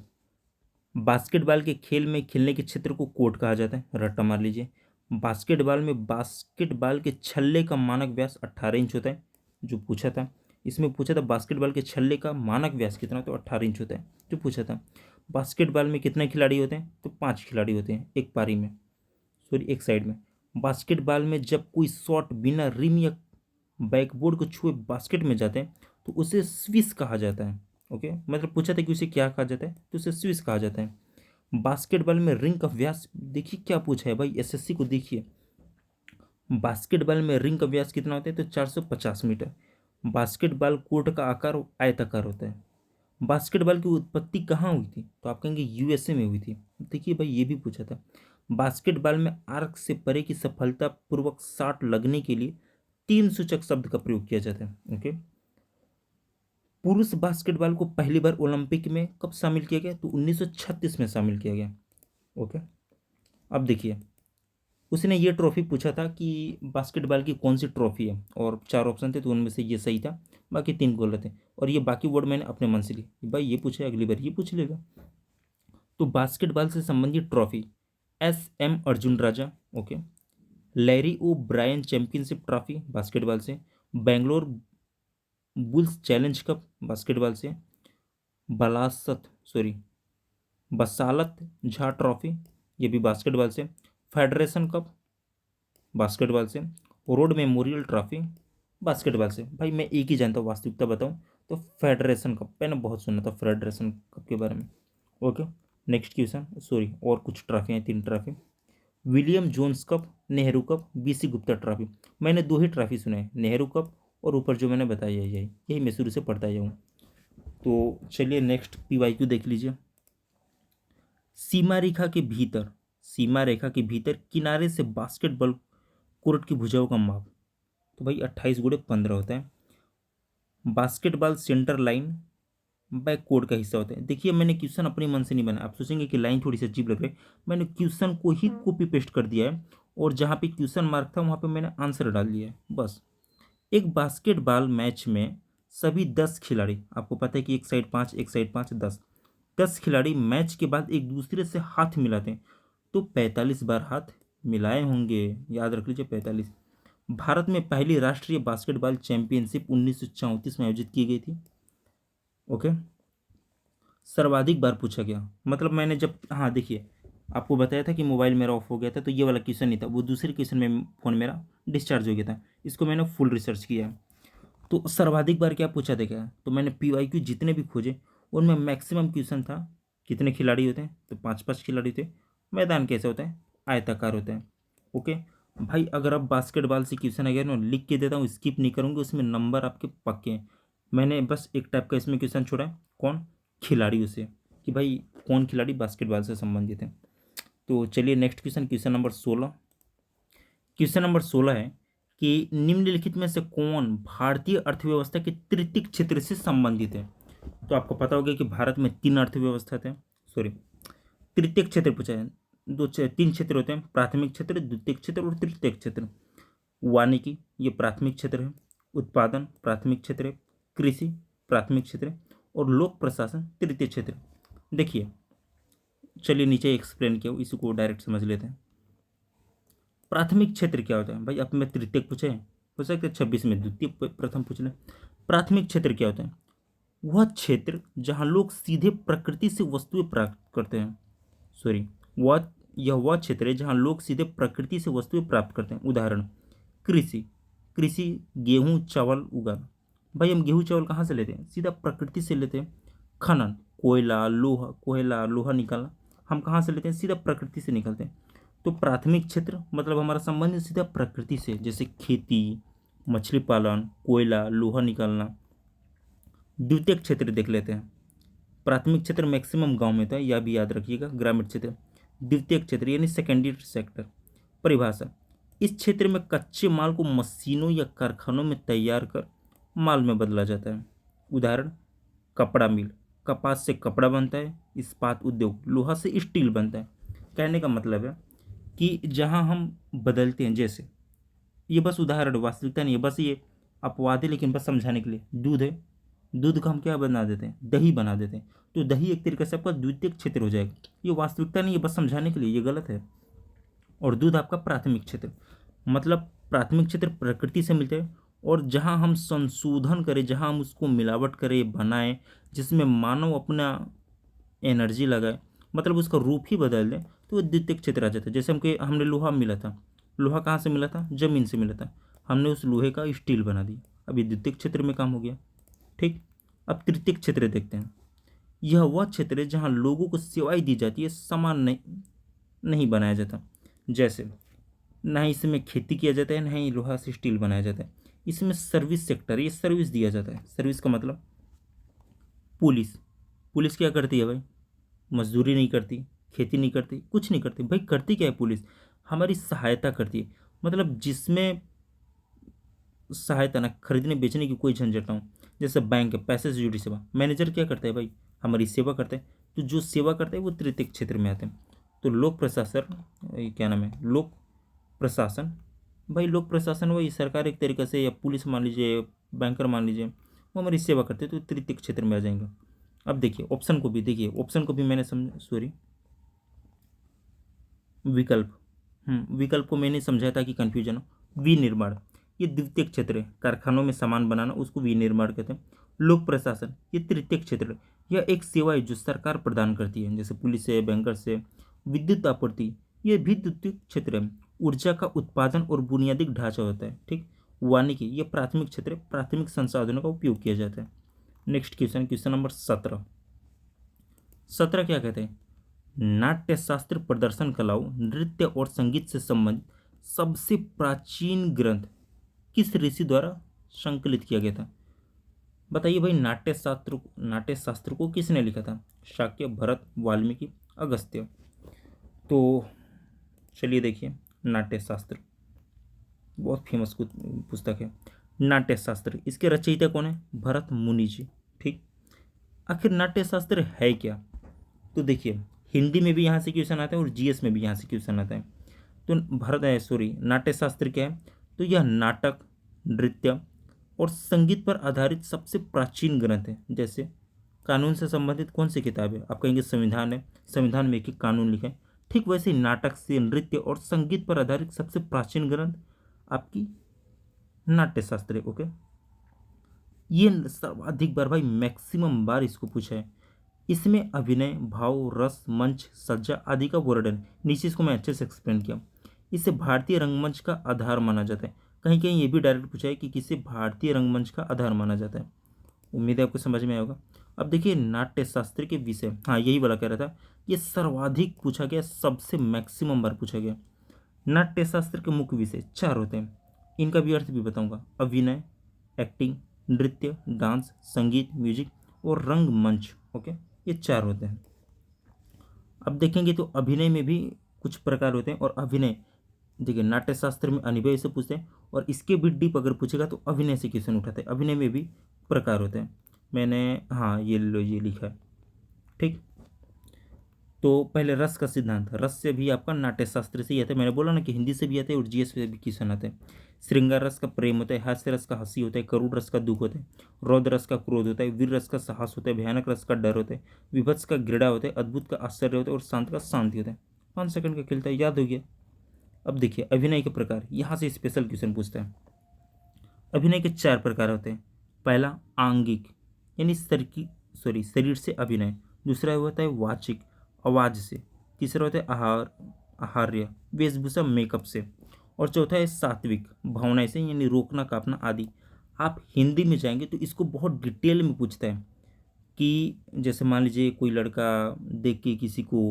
बास्केटबॉल के खेल में खेलने के क्षेत्र को कोर्ट कहा जाता है, रट्टा मार लीजिए। बास्केटबॉल के छल्ले का मानक व्यास 18 इंच होता है, जो पूछा था। इसमें पूछा था बास्केटबॉल के छल्ले का मानक व्यास कितना, तो 18 इंच होता है, जो पूछा था। बास्केटबॉल में कितने खिलाड़ी होते हैं, तो 5 खिलाड़ी होते हैं एक पारी में, सॉरी एक साइड में। बास्केटबॉल में जब कोई शॉट बिना रिम या बैकबोर्ड को छुए बास्केट में जाते हैं तो उसे स्विश कहा जाता है। ओके, मतलब पूछा था कि उसे क्या कहा जाता है, तो उसे स्विश कहा जाता है। बास्केटबॉल में रिंग का व्यास, देखिए क्या पूछा है भाई, SSC को देखिए। बास्केटबॉल में रिंग का व्यास कितना होता है, तो 450 मीटर। बास्केटबॉल कोर्ट का आकार आयताकार होता है। बास्केटबॉल की उत्पत्ति कहाँ हुई थी, तो आप कहेंगे USA में हुई थी। देखिए भाई, ये भी पूछा था। बास्केटबॉल में आर्क से परे की सफलतापूर्वक शॉट लगने के लिए 3 सूचक शब्द का प्रयोग किया जाता है। ओके, पुरुष बास्केटबॉल को पहली बार ओलंपिक में कब शामिल किया गया, तो 1936 में शामिल किया गया। ओके, अब देखिए, उसने ये ट्रॉफी पूछा था कि बास्केटबॉल की कौन सी ट्रॉफी है, और 4 ऑप्शन थे तो उनमें से ये सही था, बाकी 3 गलत थे। और ये बाकी वर्ड मैंने अपने मन से लिए, भाई ये पूछे अगली बार ये पूछ लेगा। तो बास्केटबॉल से संबंधित ट्रॉफी, SM अर्जुन राजा, ओके, लैरी ओ ब्रायन चैंपियनशिप ट्रॉफी बास्केटबॉल से, Bangalore bulls challenge cup basketball से, बलासत सॉरी बसालत झा ट्रॉफी, ये भी बास्केटबॉल से, फेडरेशन कप बास्केटबॉल से, रोड मेमोरियल ट्रॉफी बास्केटबॉल से। भाई मैं एक ही जानता हूँ, वास्तविकता बताऊँ तो फेडरेशन कप, मैंने बहुत सुना था फेडरेशन कप के बारे में। ओके, नेक्स्ट क्वेश्चन, सॉरी और कुछ ट्रॉफी हैं, 3 trophy. William Jones cup, Nehru cup, BC Gupta trophy. मैंने 2 ही ट्रॉफी सुने हैं, नेहरू कप और ऊपर जो मैंने बताया यही मैं शुरू से पढ़ता जाऊँ। तो चलिए नेक्स्ट पीवाईक्यू देख लीजिए। सीमा रेखा के भीतर, सीमा रेखा के भीतर किनारे से बास्केटबॉल कोर्ट की भुजाओं का माप। तो भाई 28 × 15 होता है। Basketball centre line back code का हिस्सा होता है। देखिए मैंने क्वेश्चन अपने मन से नहीं बनाया, आप सोचेंगे कि लाइन थोड़ी सी अजीब लग रही है, मैंने क्वेश्चन को ही कॉपी पेस्ट कर दिया है और जहाँ पे क्वेश्चन मार्क था वहाँ पे मैंने आंसर डाल दिया है बस। एक बास्केटबॉल मैच में सभी 10 खिलाड़ी, आपको पता है कि एक साइड 5 एक साइड 5 10 खिलाड़ी मैच के बाद एक दूसरे से हाथ मिलाते हैं, तो 45 बार हाथ मिलाए होंगे, याद रख लीजिए 45। भारत में पहली राष्ट्रीय बास्केटबॉल चैंपियनशिप 1934 में आयोजित की गई थी। ओके, सर्वाधिक बार पूछा गया, मतलब मैंने जब, हाँ देखिए आपको बताया था कि मोबाइल मेरा ऑफ हो गया था, तो ये वाला क्वेश्चन नहीं था, वो दूसरे क्वेश्चन में फ़ोन मेरा डिस्चार्ज हो गया था, इसको मैंने फुल रिसर्च किया है। तो सर्वाधिक बार क्या पूछा देखा, तो मैंने पीवाईक्यू जितने भी खोजे उनमें मैक्सिमम क्वेश्चन था कितने खिलाड़ी होते हैं, तो 5 खिलाड़ी थे। मैदान कैसे होता है, आयताकार होता है। ओके भाई, अगर आप बास्केटबॉल से क्वेश्चन अगर मैं लिख के देता हूँ, स्किप नहीं करूँगी, उसमें नंबर आपके पक्के हैं। मैंने बस एक टाइप का इसमें क्वेश्चन छोड़ा है, कौन, खिलाड़ियों से, कि भाई कौन खिलाड़ी बास्केटबॉल से संबंधित है। तो चलिए next question, question number 16। Question number 16 है कि निम्नलिखित में से कौन भारतीय अर्थव्यवस्था के तृतीय क्षेत्र से संबंधित है। तो आपको पता होगा कि भारत में 3 अर्थव्यवस्था थे, सॉरी तृतीय क्षेत्र पूछा है, 3 क्षेत्र होते हैं, प्राथमिक क्षेत्र, द्वितीय क्षेत्र और तृतीय क्षेत्र। वानिकी ये प्राथमिक क्षेत्र है, उत्पादन प्राथमिक क्षेत्र है, कृषि प्राथमिक क्षेत्र है और लोक प्रशासन तृतीय क्षेत्र। देखिए चलिए नीचे एक्सप्लेन किया, इसी को डायरेक्ट समझ लेते हैं। प्राथमिक क्षेत्र क्या होता है भाई, अब मैं तृतीय पूछे हो सकता है 26 में द्वितीय प्रथम पूछ लें। प्राथमिक क्षेत्र क्या होता है, वह क्षेत्र जहाँ लोग सीधे प्रकृति से वस्तुएं प्राप्त करते हैं, सॉरी वह क्षेत्र है जहाँ लोग सीधे प्रकृति से वस्तुएं प्राप्त करते हैं। उदाहरण, कृषि, कृषि गेहूँ चावल उगाना। भाई हम गेहूँ चावल कहाँ से लेते हैं, सीधा प्रकृति से लेते हैं। खनन, कोयला लोहा निकालना, हम कहाँ से लेते हैं, सीधा प्रकृति से निकलते हैं। तो प्राथमिक क्षेत्र मतलब हमारा संबंध सीधा प्रकृति से, जैसे खेती, मछली पालन, कोयला लोहा निकालना। द्वितीय क्षेत्र देख लेते हैं। प्राथमिक क्षेत्र मैक्सिमम गांव में था, यह भी याद रखिएगा, ग्रामीण क्षेत्र। द्वितीय क्षेत्र यानी सेकेंडरी सेक्टर। परिभाषा, इस क्षेत्र में कच्चे माल को मशीनों या कारखानों में तैयार कर माल में बदला जाता है। उदाहरण, कपड़ा मिल, कपास से कपड़ा बनता है। इस्पात उद्योग, लोहा से स्टील बनता है। कहने का मतलब है कि जहाँ हम बदलते हैं, जैसे ये बस उदाहरण, वास्तविकता नहीं है, बस ये अपवाद है, लेकिन बस समझाने के लिए। दूध है, दूध का हम क्या बना देते हैं, दही बना देते हैं, तो दही एक तरीके से आपका द्वितीय क्षेत्र हो जाएगा। ये वास्तविकता नहीं है, बस समझाने के लिए, ये गलत है। और दूध आपका प्राथमिक क्षेत्र, मतलब प्राथमिक क्षेत्र प्रकृति से मिलते हैं, और जहाँ हम संशोधन करें, जहाँ हम उसको मिलावट करें, बनाएं, जिसमें मानव अपना एनर्जी लगाए, मतलब उसका रूप ही बदल दें, तो वो द्वितीय क्षेत्र आ जाता है। जैसे हमने लोहा मिला था, लोहा कहाँ से मिला था, जमीन से मिला था, हमने उस लोहे का स्टील बना दिया, अभी द्वितीय क्षेत्र में काम हो गया। ठीक, अब तृतीय क्षेत्र देखते हैं। यह वह क्षेत्र है जहाँ लोगों को सेवाएं दी जाती है, सामान नहीं बनाया जाता। जैसे ना ही इसमें खेती किया जाता है, ना ही लोहा से स्टील बनाया जाता है। इसमें सर्विस सेक्टर, ये सर्विस दिया जाता है। सर्विस का मतलब, पुलिस, पुलिस क्या करती है भाई, मजदूरी नहीं करती, खेती नहीं करती, कुछ नहीं करती। भाई करती क्या है पुलिस, हमारी सहायता करती है, मतलब जिसमें सहायता ना, खरीदने बेचने की कोई झंझट ना हो। जैसे बैंक है, पैसे से जुड़ी सेवा। मैनेजर क्या करता है भाई, हमारी सेवा करता है। तो जो सेवा करता है वो तृतीय क्षेत्र में आते हैं। तो लोक प्रशासन, ये क्या नाम है, लोक प्रशासन, भाई लोक प्रशासन वही सरकार एक तरीके से, या पुलिस मान लीजिए, बैंकर मान लीजिए, वो हमारी सेवा करते हैं, तो तृतीय क्षेत्र में आ जाएंगे। अब देखिए ऑप्शन को भी, देखिए ऑप्शन को भी मैंने सॉरी विकल्प, विकल्प को मैंने समझाया था कि कन्फ्यूजन हो। विनिर्माण, ये द्वितीय क्षेत्र है, कारखानों में सामान बनाना, उसको विनिर्माण कहते हैं। लोक प्रशासन ये तृतीय क्षेत्र है, यह एक सेवा है जो सरकार प्रदान करती है, जैसे पुलिस से, बैंकर से। विद्युत आपूर्ति, ये भी द्वितीय क्षेत्र है, ऊर्जा का उत्पादन और बुनियादी ढांचा होता है। ठीक, वानिकी ये प्राथमिक क्षेत्र है, प्राथमिक संसाधनों का उपयोग किया जाता है। Next question, question number 17। 17 क्या कहते हैं, नाट्य शास्त्र प्रदर्शन कलाओं, नृत्य और संगीत से संबंधित सबसे प्राचीन ग्रंथ किस ऋषि द्वारा संकलित किया गया था? बताइए भाई, नाट्य शास्त्र को किसने लिखा था? शाक्य, भरत, वाल्मीकि, अगस्त्य। तो चलिए देखिए, नाट्य शास्त्र बहुत फेमस पुस्तक है। नाट्य शास्त्र, इसके रचयिता कौन है? भरत मुनि जी। ठीक। आखिर नाट्य शास्त्र है क्या? तो देखिए, हिंदी में भी यहाँ से क्वेश्चन आते हैं और जीएस में भी यहाँ से क्वेश्चन आता है। तो नाट्य शास्त्र क्या है? तो यह नाटक, नृत्य और संगीत पर आधारित सबसे प्राचीन ग्रंथ है। जैसे कानून से संबंधित कौन सी किताब है? आप कहेंगे संविधान है, संविधान में एक कानून लिखा है। ठीक वैसे ही नाटक से, नृत्य और संगीत पर आधारित सबसे प्राचीन ग्रंथ आपकी नाट्य शास्त्र है। ओके, ये सर्वाधिक बार भाई, मैक्सिमम बार इसको पूछा है। इसमें अभिनय, भाव, रस, मंच, सज्जा आदि का वर्णन, नीचे इसको मैं अच्छे से एक्सप्लेन किया। इसे भारतीय रंगमंच का आधार माना जाता है। कहीं कहीं ये भी डायरेक्ट पूछा है कि किसे भारतीय रंगमंच का आधार माना जाता है। उम्मीद है आपको समझ में आएगा। अब देखिए, नाट्य शास्त्र के विषय, हाँ यही वाला कह रहा था, ये सर्वाधिक पूछा गया, सबसे मैक्सिमम बार पूछा गया। नाट्य शास्त्र के मुख्य विषय 4 होते हैं, इनका भी अर्थ भी बताऊंगा। अभिनय, एक्टिंग, नृत्य, डांस, संगीत, म्यूजिक और रंगमंच। ओके, ये 4 होते हैं। अब देखेंगे तो अभिनय में भी कुछ प्रकार होते हैं। और अभिनय देखिए, नाट्य शास्त्र में अनिभय से पूछते हैं, और इसके भी डीप अगर पूछेगा तो अभिनय से क्वेश्चन उठाते हैं। अभिनय में भी प्रकार होते हैं। मैंने, हाँ ये लो, ये लिखा है। ठीक। तो पहले रस का सिद्धांत, रस से भी आपका नाट्य शास्त्र से ही आता है। मैंने बोला ना कि हिंदी से भी आते हैं और जीएस से भी क्वेश्चन आते हैं। श्रृंगार रस का प्रेम होता है, हास्य रस का हंसी होता है, करुण रस का दुख होता है, रौद्र रस का क्रोध होता है, वीर रस का साहस होता है, भयानक रस का डर होता है, विभत्स का घृणा होता है, अद्भुत का आश्चर्य होता है और शांत का शांति होता है। 5 सेकंड का खेलता है, याद हो गया। अब देखिए, अभिनय के प्रकार, यहाँ से स्पेशल क्वेश्चन पूछता है। अभिनय के 4 प्रकार होते हैं। पहला आंगिक, यानी शरीर से अभिनय। दूसरा होता है वाचिक, आवाज से। तीसरा होता है आहार्य, वेशभूषा, मेकअप से। और चौथा है सात्विक, भावनाएं से, यानी रोकना, कांपना आदि। आप हिंदी में जाएंगे तो इसको बहुत डिटेल में पूछता है कि जैसे मान लीजिए कोई लड़का देख के किसी को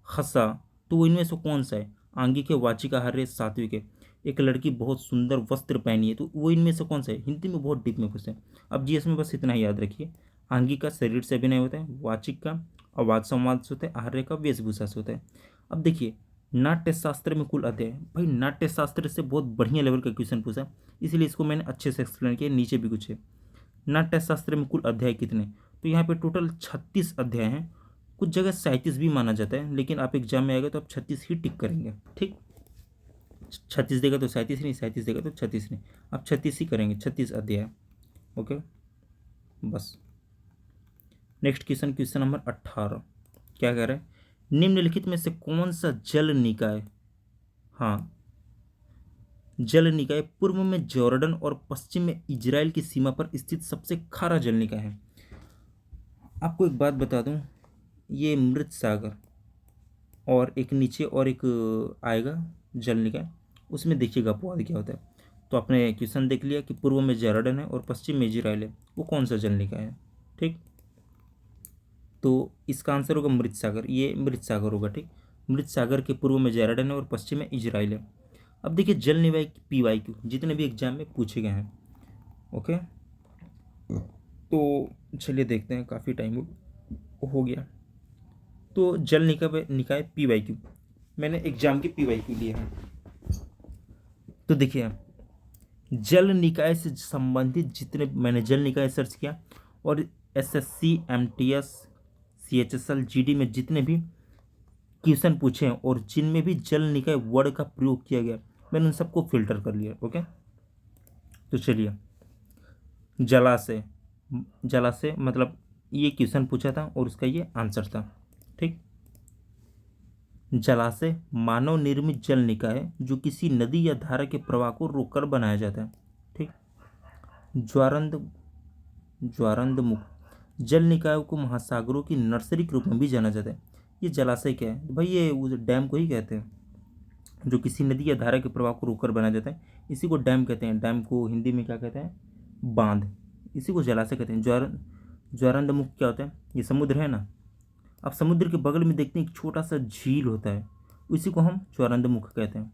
हंसा, तो वो इनमें से कौन सा है? आंगिक है, वाचिक, आहार्य, सात्विक है। एक लड़की बहुत सुंदर वस्त्र पहनी है, तो वो इनमें से कौन सा है? हिंदी में बहुत डीप में पूछते हैं। अब जीएस में बस इतना ही याद रखिए। आंगिक का शरीर से अभिनय होता है, वाचिक का आवाज संवाद से होता है, आहार्य का वेशभूषा से होता है। अब देखिए, नाट्य शास्त्र में कुल अध्याय, भाई नाट्य शास्त्र से बहुत बढ़िया लेवल का क्वेश्चन पूछा, इसलिए इसको मैंने अच्छे से एक्सप्लेन किया। नीचे भी कुछ है। नाट्य शास्त्र में कुल अध्याय कितने? तो यहाँ पे टोटल 36 अध्याय हैं। कुछ जगह 37 भी माना जाता है, लेकिन आप एग्जाम में आएगा तो आप 36 ही टिक करेंगे। ठीक, 36 देगा तो 37 नहीं, 37 देगा तो 36 नहीं, आप 36 ही करेंगे। 36 अध्याय। ओके, बस। नेक्स्ट क्वेश्चन, क्वेश्चन नंबर 18 क्या कह रहा है? निम्नलिखित में से कौन सा जल निकाय, हाँ जल निकाय पूर्व में जॉर्डन और पश्चिम में इजराइल की सीमा पर स्थित सबसे खारा जल निकाय है? आपको एक बात बता दूं, ये मृत सागर और एक नीचे और एक आएगा जल निकाय, उसमें देखिएगा अपवाद क्या होता है। तो आपने क्वेश्चन देख लिया कि पूर्व में जॉर्डन है और पश्चिम में इजराइल है, वो कौन सा जल निकाय है? ठीक, तो इसका आंसर होगा मृत सागर, ये मृत सागर होगा। ठीक, मृत सागर के पूर्व में जॉर्डन है और पश्चिम में इजराइल है। अब देखिए, जल निकाय PYQ जितने भी एग्जाम में पूछे गए हैं। ओके, तो चलिए देखते हैं, काफ़ी टाइम हो गया। तो जल निकाय PYQ, मैंने एग्जाम के PYQ लिए हैं। तो देखिए, जल निकाय से संबंधित जितने, मैंने जल निकाय सर्च किया, और SSC, MTS, CHSL, GD में जितने भी क्वेश्चन पूछे हैं और जिनमें भी जल निकाय वर्ड का प्रयोग किया गया, मैंने उन सबको फिल्टर कर लिया। ओके, तो चलिए, जलाशय, जलाशय मतलब ये क्वेश्चन पूछा था और उसका ये आंसर था। ठीक, जलाशय मानव निर्मित जल निकाय है जो किसी नदी या धारा के प्रवाह को रोककर बनाया जाता है। ठीक, ज्वारंधमुख जल निकायों को महासागरों की नर्सरी के रूप में भी जाना जाता है। ये जलाशय क्या है भाई? ये उस डैम को ही कहते हैं जो किसी नदी या धारा के प्रवाह को रोककर बनाया जाता है, इसी को डैम कहते हैं। डैम को हिंदी में क्या कहते हैं? बांध। इसी को जलाशय कहते हैं। ज्वारंधमुख क्या होता है? ये समुद्र है ना, अब समुद्र के बगल में देखते हैं एक छोटा सा झील होता है, उसी को हम ज्वारंदमुख कहते हैं।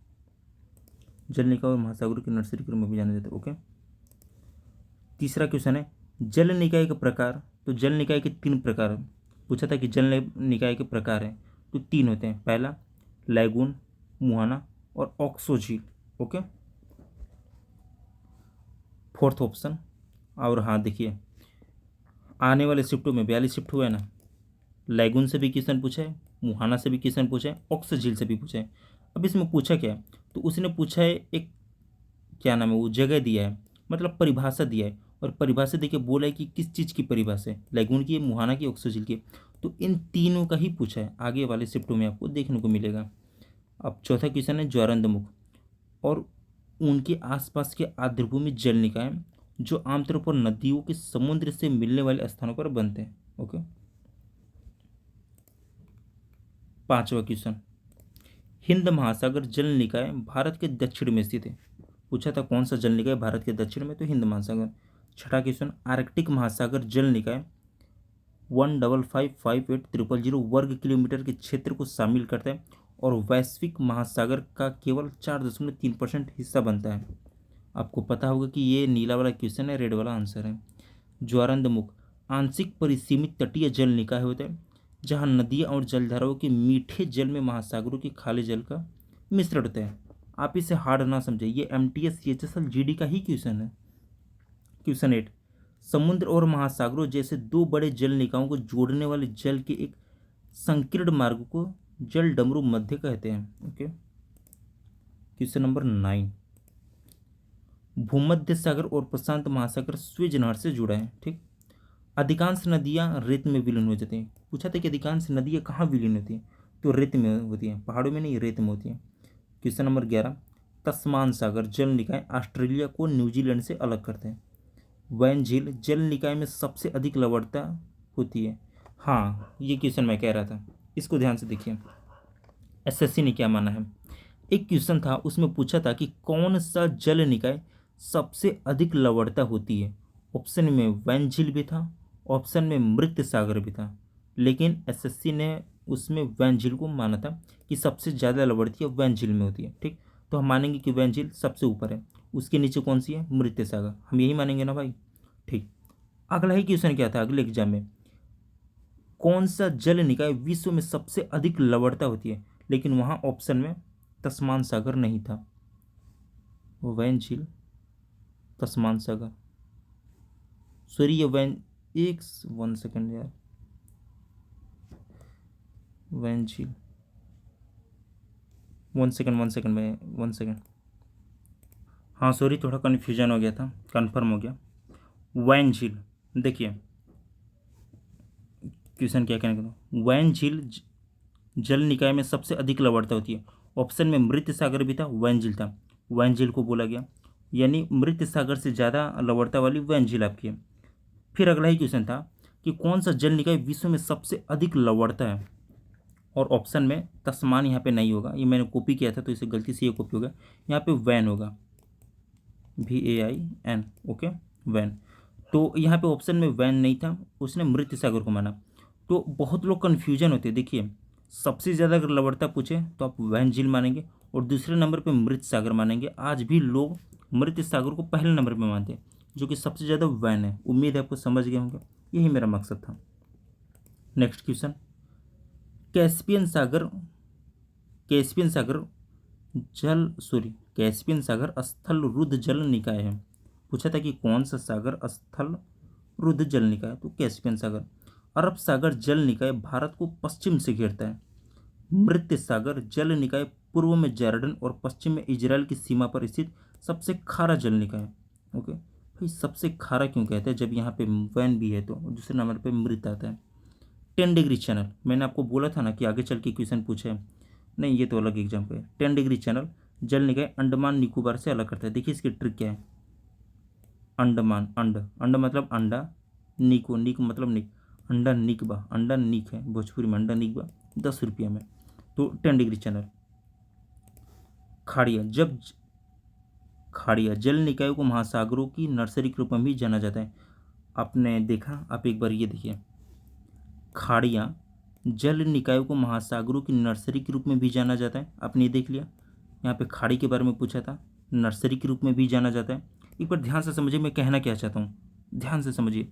जल निकाय और महासागरों की नर्सरी के रूप में भी जाना जाता है। ओके, तीसरा क्वेश्चन है जल निकाय के प्रकार। तो जल निकाय के 3 प्रकार पूछा था कि जल निकाय के प्रकार हैं, तो 3 होते हैं। पहला लैगून, मुहाना और ऑक्सो झील। Okay, fourth option. और हाँ देखिए, आने वाले शिफ्टों में 42 शिफ्ट हुए ना, लैगून से भी क्वेश्चन पूछा है, मुहाना से भी क्वेश्चन पूछा है, ऑक्सो झील से भी पूछा है। अब इसमें पूछा क्या है, तो उसने पूछा है एक, क्या नाम है वो, जगह दिया है, मतलब परिभाषा दिया है, और परिभाषा देके बोला है कि किस चीज़ की परिभाषा है, लैगून की, मुहाना की, ऑक्सो झील की। तो इन तीनों का ही पूछा है, आगे वाले शिफ्टों में आपको देखने को मिलेगा। अब चौथा क्वेश्चन है ज्वारंदमुख और उनके आसपास के आर्द्रभूमि जल निकाय जो आमतौर पर नदियों के समुद्र से मिलने वाले स्थानों पर बनते हैं। ओके, पांचवा क्वेश्चन, हिंद महासागर जल निकाय भारत के दक्षिण में स्थित है। पूछा था कौन सा जल निकाय भारत के दक्षिण में, तो हिंद महासागर। छठा क्वेश्चन, आर्कटिक महासागर जल निकाय 1555800 वर्ग किलोमीटर के क्षेत्र को शामिल करता है और वैश्विक महासागर का केवल 4.3% हिस्सा बनता है। आपको पता होगा कि ये नीला वाला क्वेश्चन है, रेड वाला आंसर है। ज्वारंदमुख आंशिक परिसीमित तटीय जल निकाय होता है जहाँ नदियाँ और जलधाराओं के मीठे जल में महासागरों के खाले जल का मिश्रण होता है। आप इसे हार्ड ना समझे, ये MTS CHSL GD का ही क्वेश्चन है। क्वेश्चन 8, समुद्र और महासागरों जैसे 2 बड़े जल निकायों को जोड़ने वाले जल के एक संकीर्ण मार्ग को जल डमरू मध्य कहते हैं। ओके, क्वेश्चन नंबर 9, भूमध्य सागर और प्रशांत महासागर स्वेज नहर से जुड़ा है। ठीक, अधिकांश नदियां रेत में विलीन हो जाती हैं। पूछा था कि अधिकांश नदियां कहाँ विलीन होती हैं, तो रेत में होती हैं, पहाड़ों में नहीं, रेत में होती हैं। क्वेश्चन नंबर 11, तस्मान सागर जल निकाय ऑस्ट्रेलिया को न्यूजीलैंड से अलग करते हैं। वैन झील जल निकाय में सबसे अधिक लवणता होती है। हाँ, ये क्वेश्चन मैं कह रहा था, इसको ध्यान से देखिए, SSC ने क्या माना है। एक क्वेश्चन था, उसमें पूछा था कि कौन सा जल निकाय सबसे अधिक लवणता होती है। ऑप्शन में वैन झील भी था, ऑप्शन में मृत सागर भी था, लेकिन SSC ने उसमें वैन झील को माना था कि सबसे ज़्यादा लवणता वैन झील में होती है। ठीक, तो हम मानेंगे कि वैन झील सबसे ऊपर है, उसके नीचे कौन सी है, मृत सागर, हम यही मानेंगे ना भाई। ठीक, अगला ही क्वेश्चन क्या था अगले एग्जाम में, कौन सा जल निकाय विश्व में सबसे अधिक लवणता होती है, लेकिन वहाँ ऑप्शन में तस्मान सागर नहीं था, वो वैन झील, तस्मान सागर, सॉरी ये वैन, एक 1 सेकेंड यार, वैन झील, 1 सेकेंड 1 सेकेंड में 1 सेकेंड, हाँ सॉरी थोड़ा कन्फ्यूजन हो गया था, कन्फर्म हो गया, वैन झील। देखिए क्वेश्चन क्या कहने का, वैन झील जल निकाय में सबसे अधिक लवणता होती है। ऑप्शन में मृत सागर भी था, वैन झील था, वैन झील को बोला गया, यानी मृत सागर से ज़्यादा लवणता वाली वैन झील आपकी है। फिर अगला ही क्वेश्चन था कि कौन सा जल निकाय विश्व में सबसे अधिक लवणता है, और ऑप्शन में तस्मान यहाँ पे नहीं होगा, ये मैंने कॉपी किया था तो इसे गलती से ये कॉपी होगा, यहाँ पे वैन होगा, VAIN। ओके, वैन, तो यहाँ पे ऑप्शन में वैन नहीं था, उसने मृत सागर को माना। तो बहुत लोग कन्फ्यूजन होते हैं, देखिए सबसे ज़्यादा अगर लवणता पूछे तो आप वैन झील मानेंगे और दूसरे नंबर पे मृत सागर मानेंगे। आज भी लोग मृत सागर को पहले नंबर पे मानते हैं, जो कि सबसे ज़्यादा वैन है। उम्मीद है आपको समझ गए होंगे, यही मेरा मकसद था। नेक्स्ट क्वेश्चन, कैस्पियन सागर, कैस्पियन सागर कैस्पियन सागर स्थल रुद्ध जल निकाय है। पूछा था कि कौन सा सागर स्थल रुद्ध जल निकाय, तो कैस्पियन सागर। अरब सागर जल निकाय भारत को पश्चिम से घेरता है। मृत सागर जल निकाय पूर्व में जॉर्डन और पश्चिम में इजराइल की सीमा पर स्थित सबसे खारा जल निकाय है। ओके भाई, सबसे खारा क्यों कहते हैं, जब यहाँ पे वैन भी है तो दूसरे नंबर पे मृत आता है। 10 डिग्री चैनल, मैंने आपको बोला था ना कि आगे चल के क्वेश्चन पूछे हैं, नहीं ये तो अलग एग्जाम्पल है। 10 डिग्री चैनल जल निकाय अंडमान निकोबार से अलग करता है। देखिए इसकी ट्रिक क्या है, अंडमान, अंड मतलब अंडा, निको निक मतलब निक, अंडा निकबा, अंडा निक है भोजपुरी में, अंडा निकबा 10 रुपये में। तो 10 डिग्री चैनल। खाड़िया जल निकायों को महासागरों की नर्सरी के रूप में भी जाना जाता है। आपने देखा, आप एक बार ये देखिए, खाड़िया जल निकायों को महासागरों की नर्सरी के रूप में भी जाना जाता है। आपने ये देख लिया, यहाँ पे खाड़ी के बारे में पूछा था, नर्सरी के रूप में भी जाना जाता है। एक बार ध्यान से समझिए मैं कहना क्या चाहता हूँ, ध्यान से समझिए।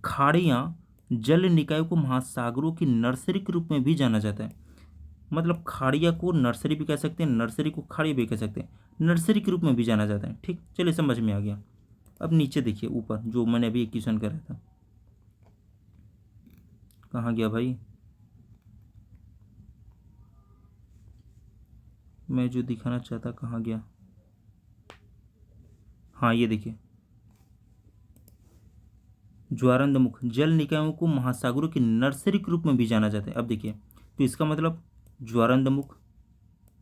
खाड़ियाँ जल निकायों को महासागरों की नर्सरी के रूप में भी जाना जाता है। मतलब खाड़िया को नर्सरी भी कह सकते हैं, नर्सरी को खाड़ी भी कह सकते हैं, नर्सरी के रूप में भी जाना जाता है। ठीक, चलिए समझ में आ गया। अब नीचे देखिए ऊपर जो मैंने अभी एक क्वेश्चन करा था, कहाँ गया भाई, मैं जो दिखाना चाहता कहाँ गया, हाँ ये देखिए, ज्वारंदमुख जल निकायों को महासागरों की नर्सरी के रूप में भी जाना जाता है। अब देखिए, तो इसका मतलब ज्वारंदमुख,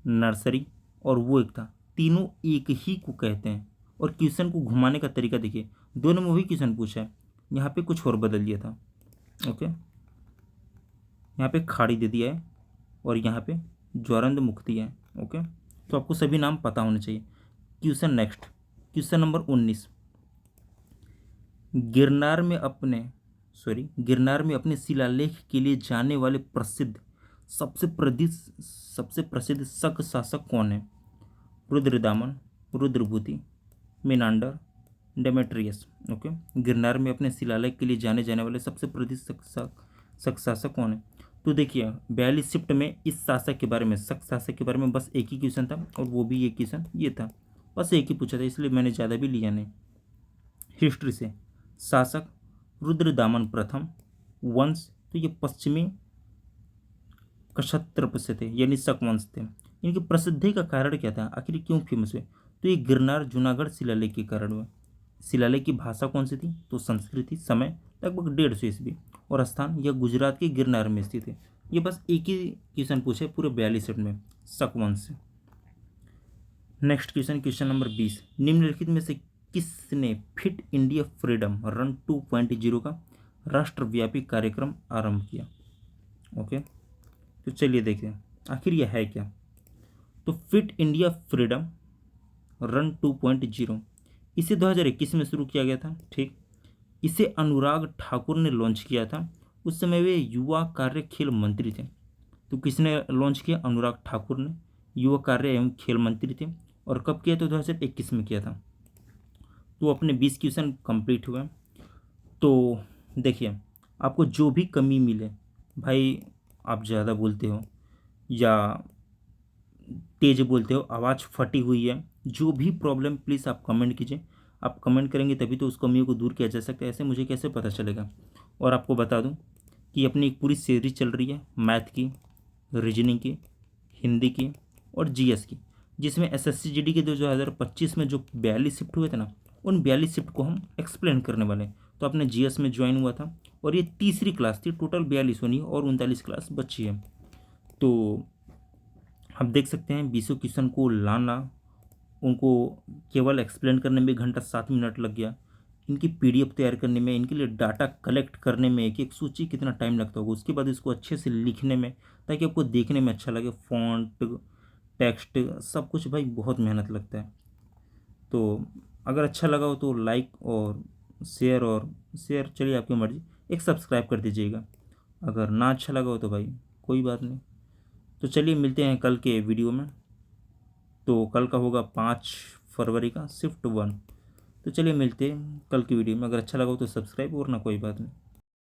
नर्सरी और वो एक था, तीनों एक ही को कहते हैं। और क्वेश्चन को घुमाने का तरीका देखिए, दोनों में वही क्वेश्चन पूछा है, यहाँ पे कुछ और बदल दिया था। ओके, यहाँ पे खाड़ी दे दिया है और यहाँ पे ज्वारंदमुख दिया है। ओके, तो आपको सभी नाम पता होने चाहिए। Question next, question number 19। Girnar में अपने शिलालेख के लिए जाने वाले सबसे प्रसिद्ध शक शासक कौन है? Rudradaman, Rudrabhuti, Menander, Demetrius. Okay, Girnar में अपने शिलालेख के लिए जाने जाने वाले सबसे प्रसिद्ध शक शासक कौन है? तो देखिए 42 शिफ्ट में इस शासक के बारे में, शक शासक के बारे में बस एक ही क्वेश्चन था, और वो भी एक क्वेश्चन ये था, बस एक ही पूछा था, इसलिए मैंने ज़्यादा भी लिया नहीं। हिस्ट्री से, शासक रुद्रदामन प्रथम, वंश तो ये पश्चिमी क्षत्रप से थे, यानी शक वंश थे। इनकी प्रसिद्धि का कारण क्या था, आखिर क्यों फेमस हुए? तो ये गिरनार जूनागढ़ शिलालेख के कारण हुए। शिलालेख की भाषा कौन सी थी? तो संस्कृत थी। समय लगभग 150 ईस्वी, और स्थान यह गुजरात के गिरनार में स्थित है। ये बस एक ही क्वेश्चन पूछे पूरे 42 सेट में, शक वंश से। Next question, question number 20। निम्नलिखित में से किसने फिट इंडिया फ्रीडम रन 2.0 का राष्ट्रव्यापी कार्यक्रम आरंभ किया? ओके, तो चलिए देखते हैं आखिर यह है क्या। तो फिट इंडिया फ्रीडम रन 2.0 इसे 2021 में शुरू किया गया था। ठीक, इसे अनुराग ठाकुर ने लॉन्च किया था। उस समय वे युवा कार्य खेल मंत्री थे। तो किसने लॉन्च किया? अनुराग ठाकुर ने, युवा कार्य एवं खेल मंत्री थे। और कब किया? तो 2021 में किया था। तो अपने 20 क्वेश्चन कंप्लीट हुए। तो देखिए, आपको जो भी कमी मिले, भाई आप ज़्यादा बोलते हो या तेज बोलते हो, आवाज़ फटी हुई है, जो भी प्रॉब्लम प्लीज़ आप कमेंट कीजिए। आप कमेंट करेंगे तभी तो उस कमियों को दूर किया जा सकता है, ऐसे मुझे कैसे पता चलेगा। और आपको बता दूं कि अपनी एक पूरी सीरीज चल रही है मैथ की, रीजनिंग की, हिंदी की और जीएस की, जिसमें एसएससी जीडी के 2025 में जो 42 शिफ्ट हुए थे ना, उन 42 शिफ्ट को हम एक्सप्लेन करने वाले हैं। तो आपने जीएस में ज्वाइन हुआ था और ये तीसरी क्लास थी, टोटल 42 होनी है और 39 क्लास बची है। तो आप देख सकते हैं 20 क्वेश्चन को लाना, उनको केवल एक्सप्लेन करने में 1 घंटा 7 मिनट लग गया। इनकी पीडीएफ तैयार करने में, इनके लिए डाटा कलेक्ट करने में, एक एक सूची कितना टाइम लगता होगा, उसके बाद इसको अच्छे से लिखने में, ताकि आपको देखने में अच्छा लगे, फॉन्ट, टेक्स्ट, सब कुछ भाई बहुत मेहनत लगता है। तो अगर अच्छा लगा हो तो लाइक और शेयर चलिए आपकी मर्ज़ी, एक सब्सक्राइब कर दीजिएगा। अगर ना अच्छा लगा हो तो भाई कोई बात नहीं। तो चलिए मिलते हैं कल के वीडियो में। तो कल का होगा 5 फरवरी का शिफ्ट 1। तो चलिए मिलते हैं कल की वीडियो में। अगर अच्छा लगा हो तो सब्सक्राइब, और ना कोई बात नहीं।